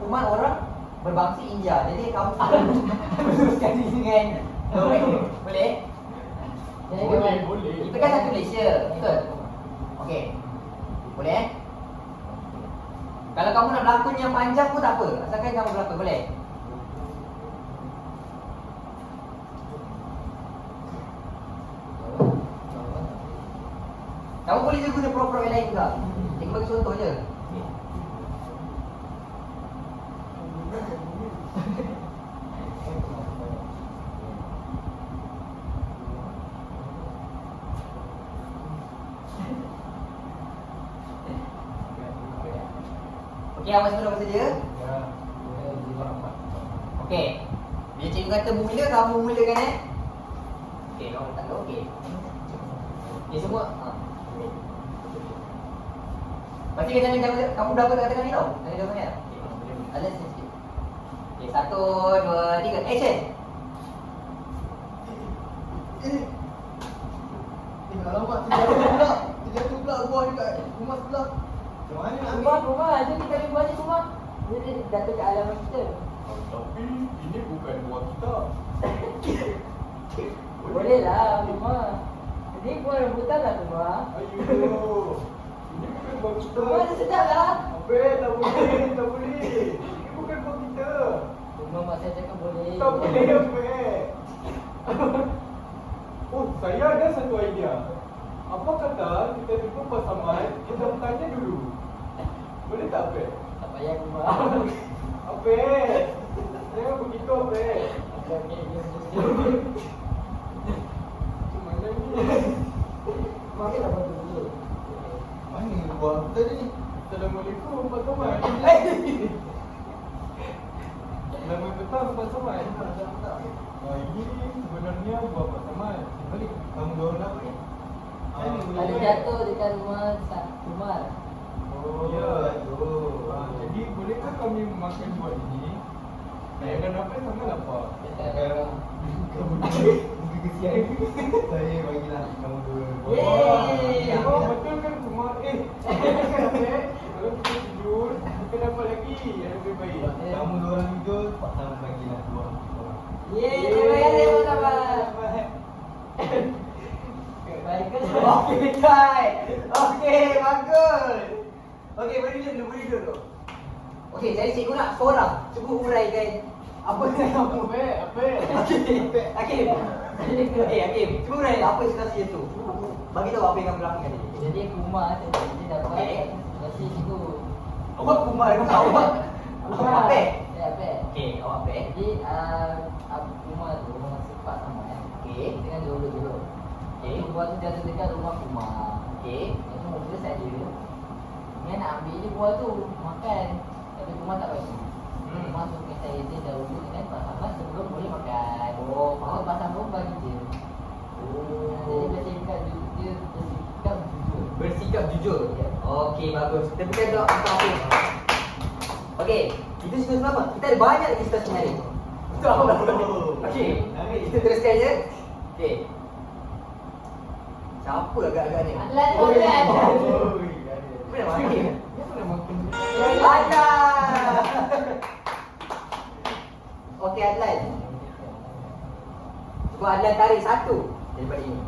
Kumar orang berbangsa India. Jadi kamu meneruskan ini dengan boleh? Jadi Boleh, kawan. boleh. Kita kan satu Malaysia, betul? Okey. Boleh? Kalau kamu nak berlakon yang panjang pun tak apa. Asalkan kamu berlakon, boleh? Kamu boleh juga guna prop-prop yang lain juga. Cikgu bagi contoh je. Okey, awak semua dah bersedia? Ya. Okey. Bila cikgu kata mula, kamu mulakan Okey, kamu tak tahu, okey. Okey semua. Pastikan jangan kamu berapa katakan ni tau? Jangan jawab sangat. Okey, ada sikit. Okey, 1, 2, 3, action. Alamak, terjatuh pula buah dekat rumah sebelah. Macam mana nak ambil? Rumah, jom kita ambil buah ni rumah. Dia jatuh ke alamat kita. Tapi ini bukan buah kita. Boleh lah rumah. Ini buah rambutan lah rumah. Ayuh. Ini bukan buah kita. Rumah dia sedap lah. Apa? Tak boleh, tak boleh. Ini bukan buah kita. Rumah mak saya cakap boleh. Tak boleh, apa? Oh, saya ada satu idea. Apa kata kita jumpa pasangan, kita bertanya dulu. Boleh tak, apa? Tak payah rumah. Apa? Jangan begitu, apa? Macam mana ni? Mari lah bantu dulu. Mana buah tadi ni? Assalamualaikum, Pak Somad. Selamat petang, Pak Somad. Ini sebenarnya buah Pak Somad. Balik. Kamu dua orang apa ni? Ada jatuh dekat rumah Umar. Oh, ya. Jadi, bolehkah kami makan buah ini? Saya akan apa sama lapar. Kamu dua. Muka kesian. Saya bagilah kamu dua. Yeay. Oh, betul kan semua? Kalau kita tidur, kita dapat lagi yang lebih baik. Kamu dua orang tidur, Pak Sam bagilah dua orang. Yeay, terima kasih teman-teman. Baik ke? Okey, Kai. Okey, bagus. Okey, beri dulu. Okey, jadi cikgu nak seorang cuba uraikan apa yang kamu. Apa? Hakim. Hakim. Cuba urai apa situasi itu. Bagi tahu apa yang kamu lakukan tadi. Jadi Kumar dia dapat Okey. situasi itu. Awak kumar dengan awak. Awak apa? Ya, apa? Okey, awak apa? Jadi Kumar tu rumah sepak sama kan. Okey. Dengan dulu. Okey. Buah tu jatuh dekat rumah Kumar. Okey. Itu mobil saya dia nak ambil je buah tu makan. Tapi Kumar tak bagi. Kumar tu saya dia dahulu dengan Pak Sabar sebelum boleh makan. Oh, Kalau Pak Sabar bagi dia. Jadi bersikap dia bersikap jujur. Bersikap jujur. Ya. Okey, bagus. Tepukan untuk Hakim. Okey, itu situasi apa? Kita ada banyak lagi situasi hari. Betul apa? Okey, kita teruskan je. Okey. Siapa agak-agak ni? Adlan. Apa nama Hakim? Apa nama makan? Adlan. Okey, Adlan. Cuba Adlan tarik satu daripada ini.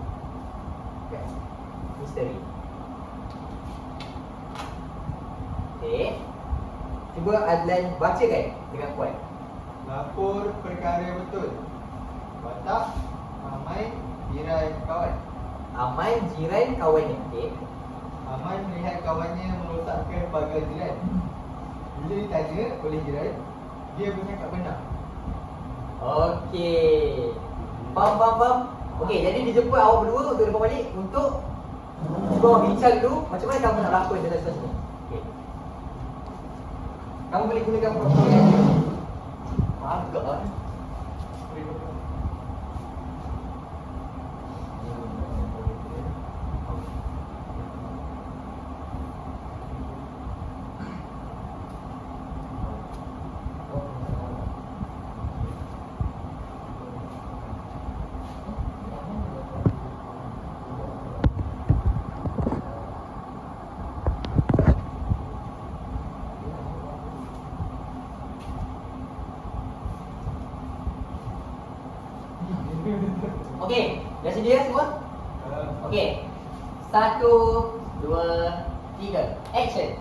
Okay. Misteri. Okey. Cuba Adlan bacakan dengan kuat. Lapor perkara betul. Watak, Amai, Jiran, kawan. Aman jiran kawannya. Okey. Aman melihat kawannya merosakkan pagar jiran. Bila ditanya oleh jiran, dia bercakap benar. Okey. Faham. Okey, jadi dijemput awak berdua untuk depan balik untuk cuba bincang dulu macam mana kamu nak lakon dalam situasi ni. Okey. Kamu boleh gunakan proses yang ni. Agak lah. Okey, dah sedia semua? Okey. 1, 2, 3. Action.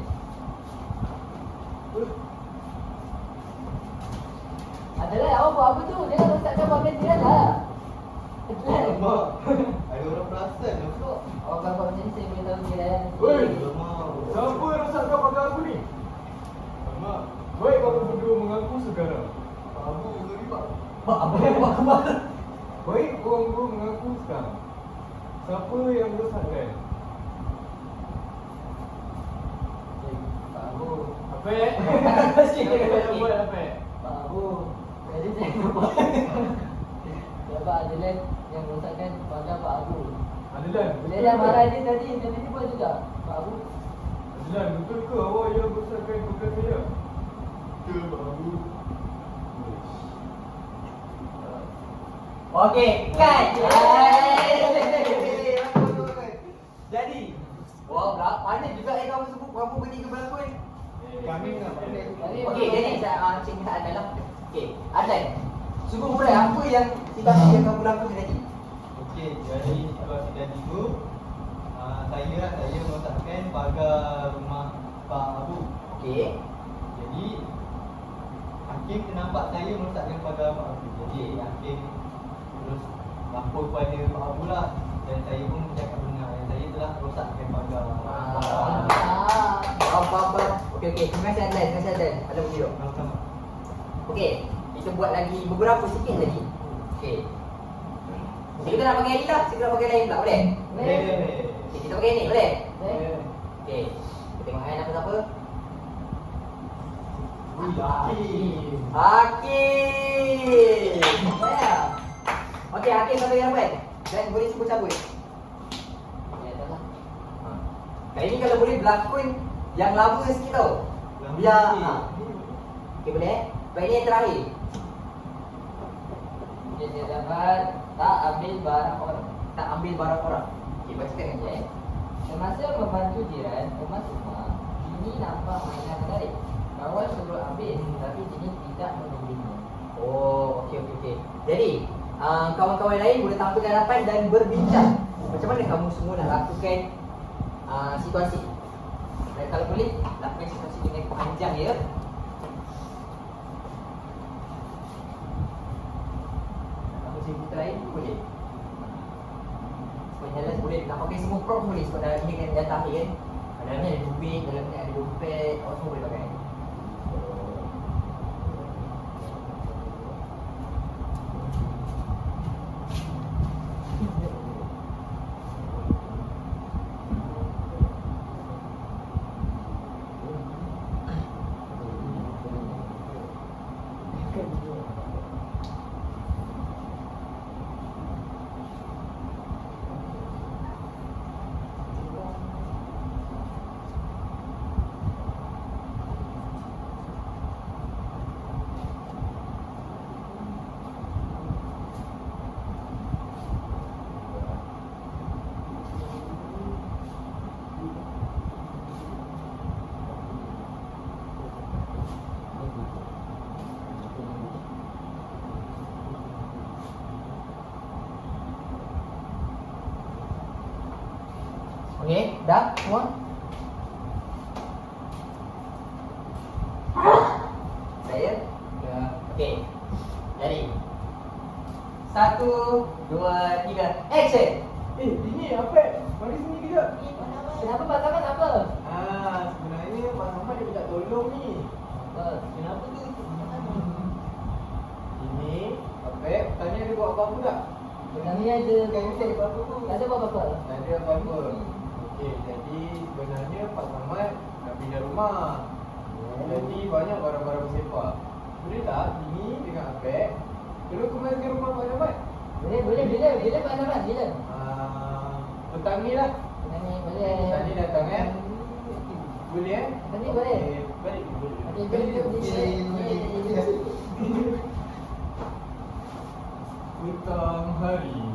Adalah awak buat apa tu? Jangan rosakkan bahagian jiran lah. Alamak. Ada orang perasan lah kok. Awak kalau buat macam ni saya boleh tahu jiran. Woi, Alamak. siapa yang rosakkan pagar aku ni? Alamak, baik kamu berdua mengaku sekarang. Pak Abu, sorry Pak. Mak, apa yang buat kembal? Baik korang berdua mengaku sekarang. Siapa yang merosakkan? Pak Abu. Apa? Siapa yang buat apa? Pak Abu. Jadi saya nampak. Nampak Adilan yang merosakkan pagar Pak Abu. Adilan, Bila dah marah dia tadi dia buat juga. Pak Abu. Adilan, betul ke awak yang merosakkan pagar saya? Betul Pak Abu. Okey, kan? Jadi, wah, pandai juga kamu sebut kamu bertiga berlakon. Kami nak Okey, jadi saya cerita adalah okey, Adlan. Sungguh murai apa yang situasi yang kamu lakukan tadi? Okey, jadi situasi tadi tu saya merosakkan pagar rumah Pak Abu. Okey. Jadi hakim nampak saya merosakkan pagar Pak Abu. Jadi hakim terus lapor kepada Pak Abu lah, dan saya pun cakap benar yang saya telah rosakkan pagar Pak Abu. Apa? Okey. Terima kasih Adlan. Terima kasih Adlan. Ada video. Sama-sama. Okey, kita buat lagi beberapa sikit lagi. Okey. Jadi kita nak pakai ni tak? Kita nak pakai lain pula, boleh? Boleh. Okey, kita pakai ni, boleh? Eh. Okey. Kita tengok hand apa siapa? Ui, hakim. Hakim. Ya. Okey, Hakim sampai yang apa? Dan boleh sebut cabut. Ya dah lah. Kali ni kalau boleh berlakon yang lama sikit tau. Lama Biar sikit. Okey, boleh? Baik, ni yang terakhir. Dia dapat tak ambil barang orang. Tak ambil barang orang. Okey, bacakan dengan Okay. saya. Semasa membantu jiran kemas rumah, Jini nampak mainan menarik. Kawan suruh ambil, tapi Jini tidak mengambilnya. Oh, okey. Jadi, kawan-kawan lain boleh tampil ke hadapan dan berbincang. Macam mana kamu semua nak lakukan situasi? Dan kalau boleh, lakukan situasi dengan panjang ya. Kamu cerita lain boleh. Supaya jalan boleh nak pakai semua prop boleh. Sebab dalam ni kan data akhir kan. Dalam ni ada duit, dalam ni ada dompet, semua boleh pakai. Okey, dah semua? Saya? Ya. Okey. Jadi 1, 2, 3, action! Ini apa? Mari sini kejap. Kenapa Pak Saman apa? Sebenarnya Pak Samad dia minta tolong ni. Kenapa tu? Ini, Apek, tanya dia buat apa-apa tak? Sebenarnya ada kawasan apa-apa tu. Tak ada apa-apa. Tak ada apa-apa. Okey, jadi sebenarnya Pak Samad nak pindah rumah. Jadi banyak barang-barang bersepah. Boleh tak ini dengan Apek tolong kemaskan rumah Pak Samad? Boleh. Bila Pak Saman? Bila? Petang ni lah. Ini boleh. Tadi datang kan? Boleh eh? Tadi boleh. Okey, balik boleh. Okey. Petang hari.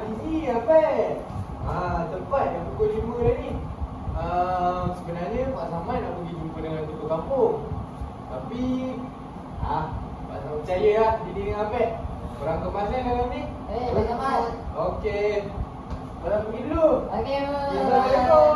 Ini apa? Tepat dah pukul 5 dah ni. Sebenarnya Pak Samad nak pergi jumpa dengan ketua kampung. Tapi Pak Samad percaya lah dia dengan Apek. Korang kemasan dalam ni? Pak Saman. Okey. Korang pergi dulu. Okey. Assalamualaikum.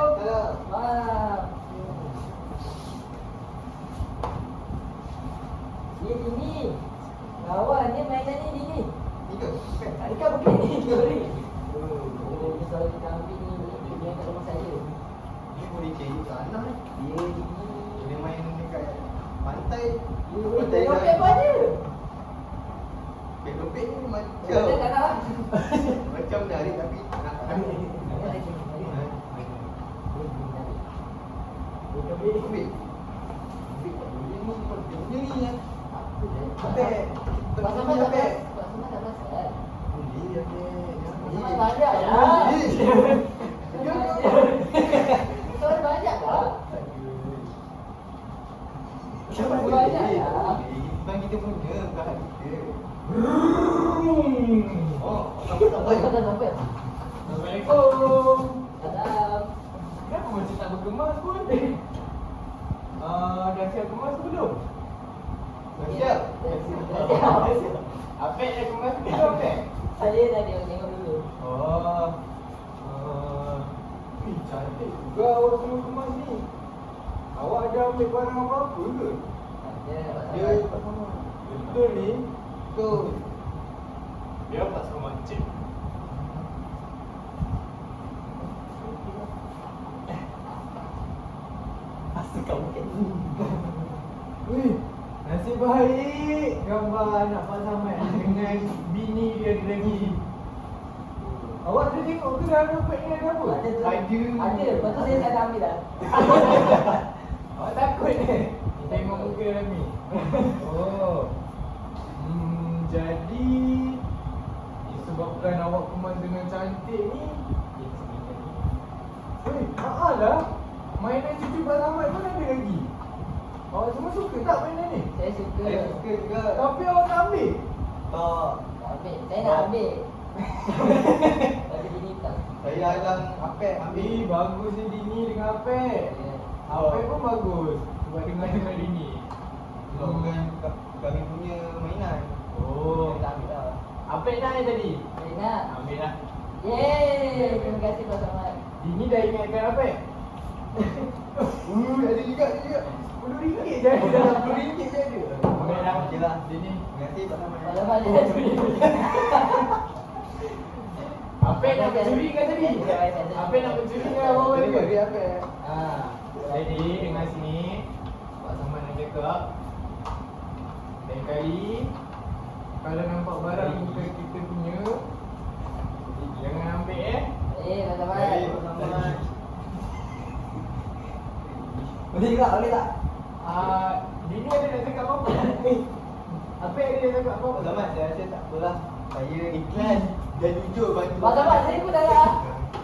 Dah nak. Macam dari tapi nak Ambil. Ambil. Dia ni yang Apek. Pasal Ni tak Apek. pasal tak pasal. Beli Apek. Pasal banyak dah. Pasal banyak dah. Siapa Banyak dah. Bang kita punya, bukan hak kita. Oh, Sampai sampai. Assalamualaikum. Salam. Kenapa macam tak berkemas pun? Dah siap kemas ke belum? dah siap. Apek dah kemas ke belum, Apek? Saya tadi orang tengok dulu. Oh. Cantik juga awak semua kemas ni. Awak ada ambil barang apa-apa ke? Dia Betul ni? Betul. Dia dapat sama cik. Asal kau bukan. Wih, nasib baik gambar anak Pak Samad dengan bini dia lagi. Awak ada tengok ke dalam dompet ni ada apa? Ada. Lepas tu saya tak nak ambil dah. Awak takut ni? Tengok muka dalam ni. Oh. Jadi disebabkan awak kemas dengan cantik ni. Weh, lah. Mainan cucu Pak Samad pun ada lagi. Awak semua suka tak mainan ni? Saya suka. Saya suka juga. Tapi awak tak ambil? Tak. Tak ambil. Saya nak ambil. Tapi dia tak. Saya halang Apek ambil. Bagus ni Dini dengan Apek. Apek pun bagus. Sebab dengan Dini. Sebab bukan kami punya mainan. Oh. Saya tak ambil dah. Apek nak ni tadi? Saya nak. Ambil lah. Yeay. Terima kasih Pak Samad. Dini dah ingatkan Apek? Ada juga. RM10 je ada. Dalam RM10 je ada. Ambil lah. Okey lah. Dini. Terima kasih Pak Samad. Pak Samad dia dah curi. Apek nak mencuri kan tadi? Apek nak mencuri kan awal Terima dia? kasih Apek. Jadi dengan sini Pak Samad nak cakap lain kali kalau nampak barang bukan kita punya jangan ambil Pak Samad. Baik, Pak Samad. Boleh juga, boleh tak? Dini ada nak cakap apa-apa? Apek ada nak cakap Pak apa-apa? Samad, saya rasa tak apalah. Saya ikhlas dan jujur bantu. Pak Samad, saya pun dah nak.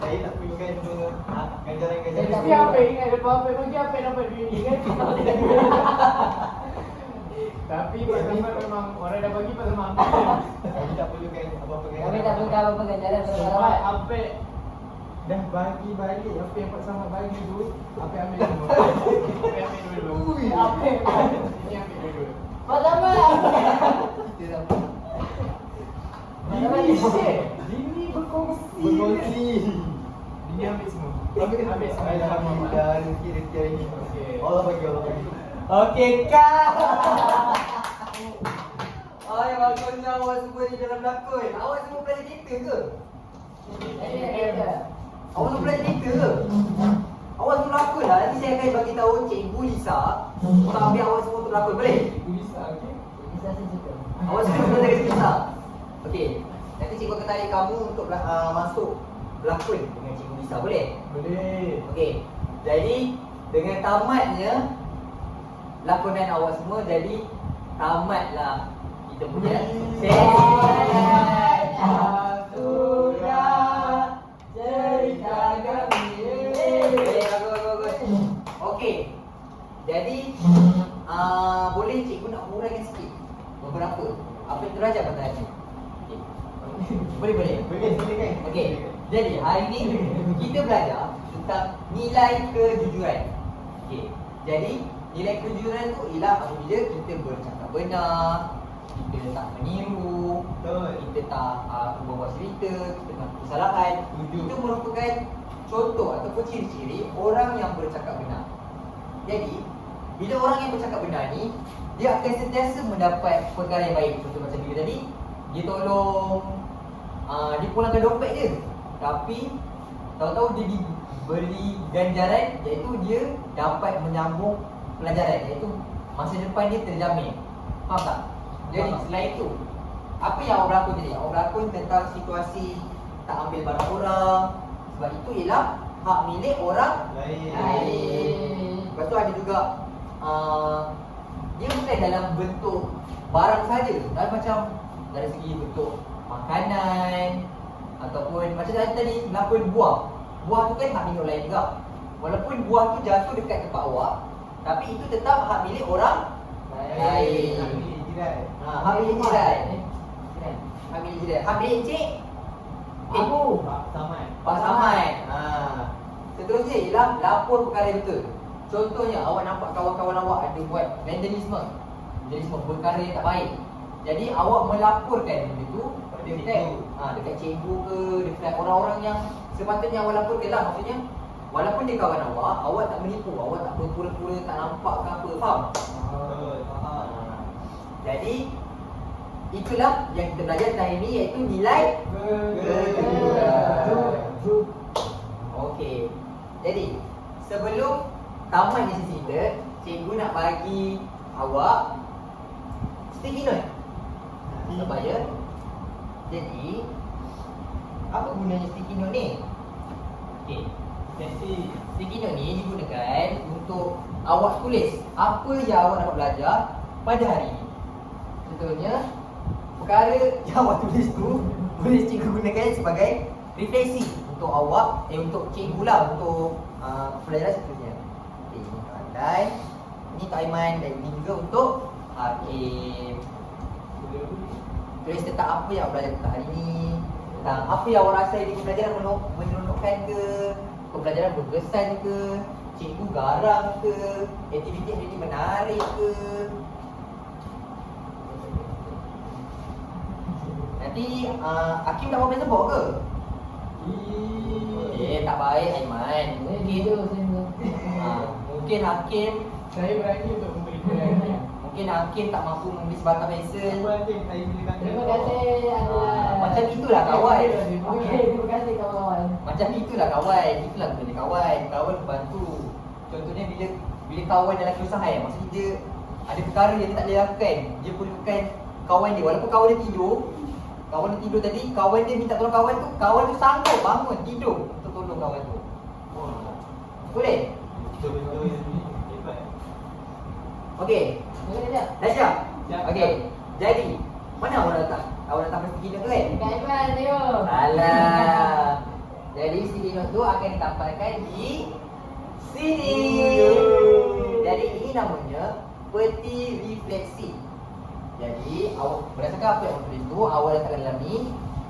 Saya nak perlukan semua ganjaran-ganjaran. Saya tak Mesti Apek ingat lepas Apek bagi Apek dapat duit ni kan? Tapi Pak Samad memang orang dah bagi Pak Samad ambil. Saya tak perlukan apa-apa Kami tak buka apa-apa ganjaran Pak Sebab Samad. Apek dah bagi balik apa yang Pak Samad bagi tu, Apek ambil semua. Apek ambil dulu. Apek. Ini ambil dulu. Pak Samad. Kita dah Dini share. Dini berkongsi. berkongsi. Dini ambil semua. Ambil semua. Alhamdulillah rezeki hari ni. Okey. Allah bagi. Okey, Kak. Ay, bagusnya awak semua ni dalam berlakon. Awak semua belajar cerita ke? Awak semua belajar cerita ke? Awak semua lakon lah. Nanti saya akan bagi tahu Cikgu Lisa untuk ambil awak semua untuk lakon. Boleh? Bisa okey. Bisa saya suka. Awak semua belajar Cikgu Lisa. Okey. Nanti cikgu akan tarik kamu untuk masuk berlakon dengan Cikgu Lisa. Boleh? Boleh. Okey. Jadi dengan tamatnya lakonan awak semua, jadi tamatlah kita punya Sudah cerita kami. Bagus. Okey. Jadi boleh cikgu nak uraikan sikit beberapa apa derajat pertanyaan. Okey. Boleh. Boleh. Okey. Jadi hari ni kita belajar tentang nilai kejujuran. Okey. Jadi nilai kejujuran tu ialah apabila kita bercakap benar, kita tak meniru, Betul. kita tak berbuat cerita, kita melakukan kesalahan. Itu merupakan contoh ataupun ciri-ciri orang yang bercakap benar. Jadi bila orang yang bercakap benar ni, dia akan sentiasa mendapat perkara yang baik. Contoh macam dia tadi, dia tolong dia pulangkan dompet dia, tapi tahu-tahu dia diberi ganjaran, iaitu dia dapat menyambung pelajaran, iaitu masa depan dia terjamin. Faham tak? Jadi selain itu, Apa yang awak berlakon tadi? Awak berlakon tentang situasi tak ambil barang orang. Sebab itu ialah hak milik orang lain. Lepas tu ada juga dia bukan dalam bentuk barang saja, dan macam dari segi bentuk makanan ataupun macam tadi melakon buah. Buah tu kan hak milik orang lain juga. Walaupun buah tu jatuh dekat tempat awak, tapi itu tetap hak milik orang lain. Hak milik jiran. Hak milik jiran. Hak milik encik Aku. Pak Samad. Seterusnya ialah lapor perkara betul. Contohnya awak nampak kawan-kawan awak ada buat vandalisme perkara yang tak baik. Jadi awak melaporkan benda tu dekat cikgu ke, dekat orang-orang yang sepatutnya awak laporkan lah. Maksudnya walaupun dia kawan awak tak menipu, awak tak berpura-pura tak nampak ke apa, faham? Jadi itulah yang kita belajar hari ni, iaitu nilai kejujuran. Okey. Jadi sebelum tamat ni cerita, cikgu nak bagi awak sticky note. Supaya jadi apa gunanya sticky note ni? Okey. Jadi sticky note ni digunakan untuk awak tulis apa yang awak dapat belajar pada hari ini. Contohnya perkara yang awak tulis tu boleh cikgu gunakan sebagai refleksi untuk awak, untuk cikgu lah, untuk pelajaran seterusnya. Okay, ini untuk Andai, ini untuk Aiman, dan ini juga untuk Hakim. Tulis tentang apa yang awak belajar tentang hari ni, tentang apa yang awak rasa di pembelajaran menyeronokkan ke, pembelajaran berkesan ke, cikgu garang ke, aktiviti hari ni menarik ke. Nanti Hakim tak main sebab ke? Tak baik Aiman. Mungkin Hakim Saya berani untuk memberikan Mungkin Hakim tak mampu membeli sebatang pensel. Terima kasih adalah. Macam itulah kawan. Okey, terima kasih kawan. Macam itulah kawan. Itulah guna kawan. Kawan membantu. Contohnya bila kawan dalam kesusahan, maksudnya dia ada perkara yang dia tak boleh lakukan, dia perlukan kawan dia. Walaupun kawan dia tidur tadi, kawan dia minta tolong kawan tu sanggup bangun tidur untuk tolong kawan tu. Boleh? Okey. Dah siap? Okey. Jadi, mana awak letak? Awak letak sticky note tu kan? Dekat Iman, tengok. Alah. Jadi sticky note tu akan ditampalkan di sini. Jadi ini namanya peti refleksi. Jadi awak berdasarkan apa yang awak tulis tu, awak letakkan dalam ni,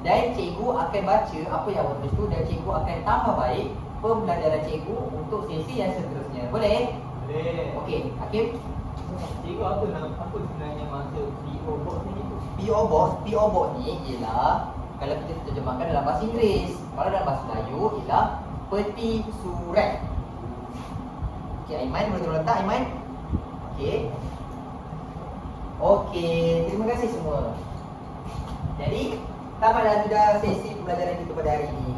dan cikgu akan baca apa yang awak tulis tu, dan cikgu akan tambah baik pembelajaran cikgu untuk sesi yang seterusnya. Boleh? Boleh. Okey, Hakim. Cikgu apa sebenarnya maksud PO box ni? PO box ni ialah, kalau kita terjemahkan dalam bahasa Inggeris, kalau dalam bahasa Melayu ialah peti surat. Okey, Aiman boleh tolong letak Aiman? Okey. Okey, terima kasih semua. Jadi, tamatlah sudah sesi pembelajaran kita pada hari ini.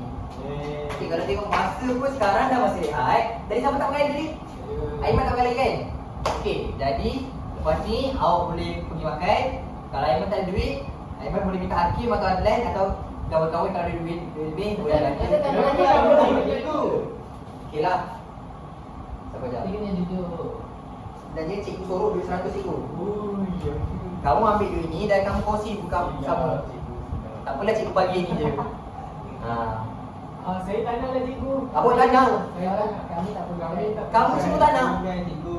Okey, kalau tengok masa pun sekarang dah masa rehat. Tadi siapa tak pakai tadi? Aiman tak pakai lagi kan? Okey, jadi lepas ni awak boleh pergi makan. Kalau Aiman tak ada duit, Aiman boleh minta Hakim atau Adlan atau kawan-kawan kalau ada duit lebih boleh lagi. Okey lah. Siapa jawab? Dia kena duduk. Dan dia cikgu suruh duit 100 cikgu. Kamu ambil duit ni dan kamu kongsi buka sama. Tak apalah cikgu bagi ni je. Saya tanya lah cikgu. Apa tanya? Kami tak perlu. Kamu semua tak nak. Cikgu.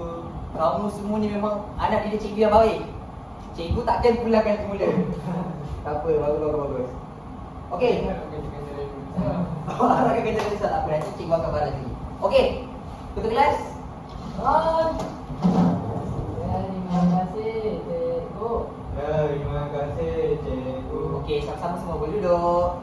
Kamu semua ni memang anak didik cikgu yang baik. Cikgu takkan pulangkan semula. Tak apa, bagus. Okey. Awak akan kerja dulu, tak apa, nanti cikgu akan balas lagi. Okey. Tutup kelas. Terima kasih cikgu. Terima kasih cikgu. Okey, sama-sama semua boleh duduk.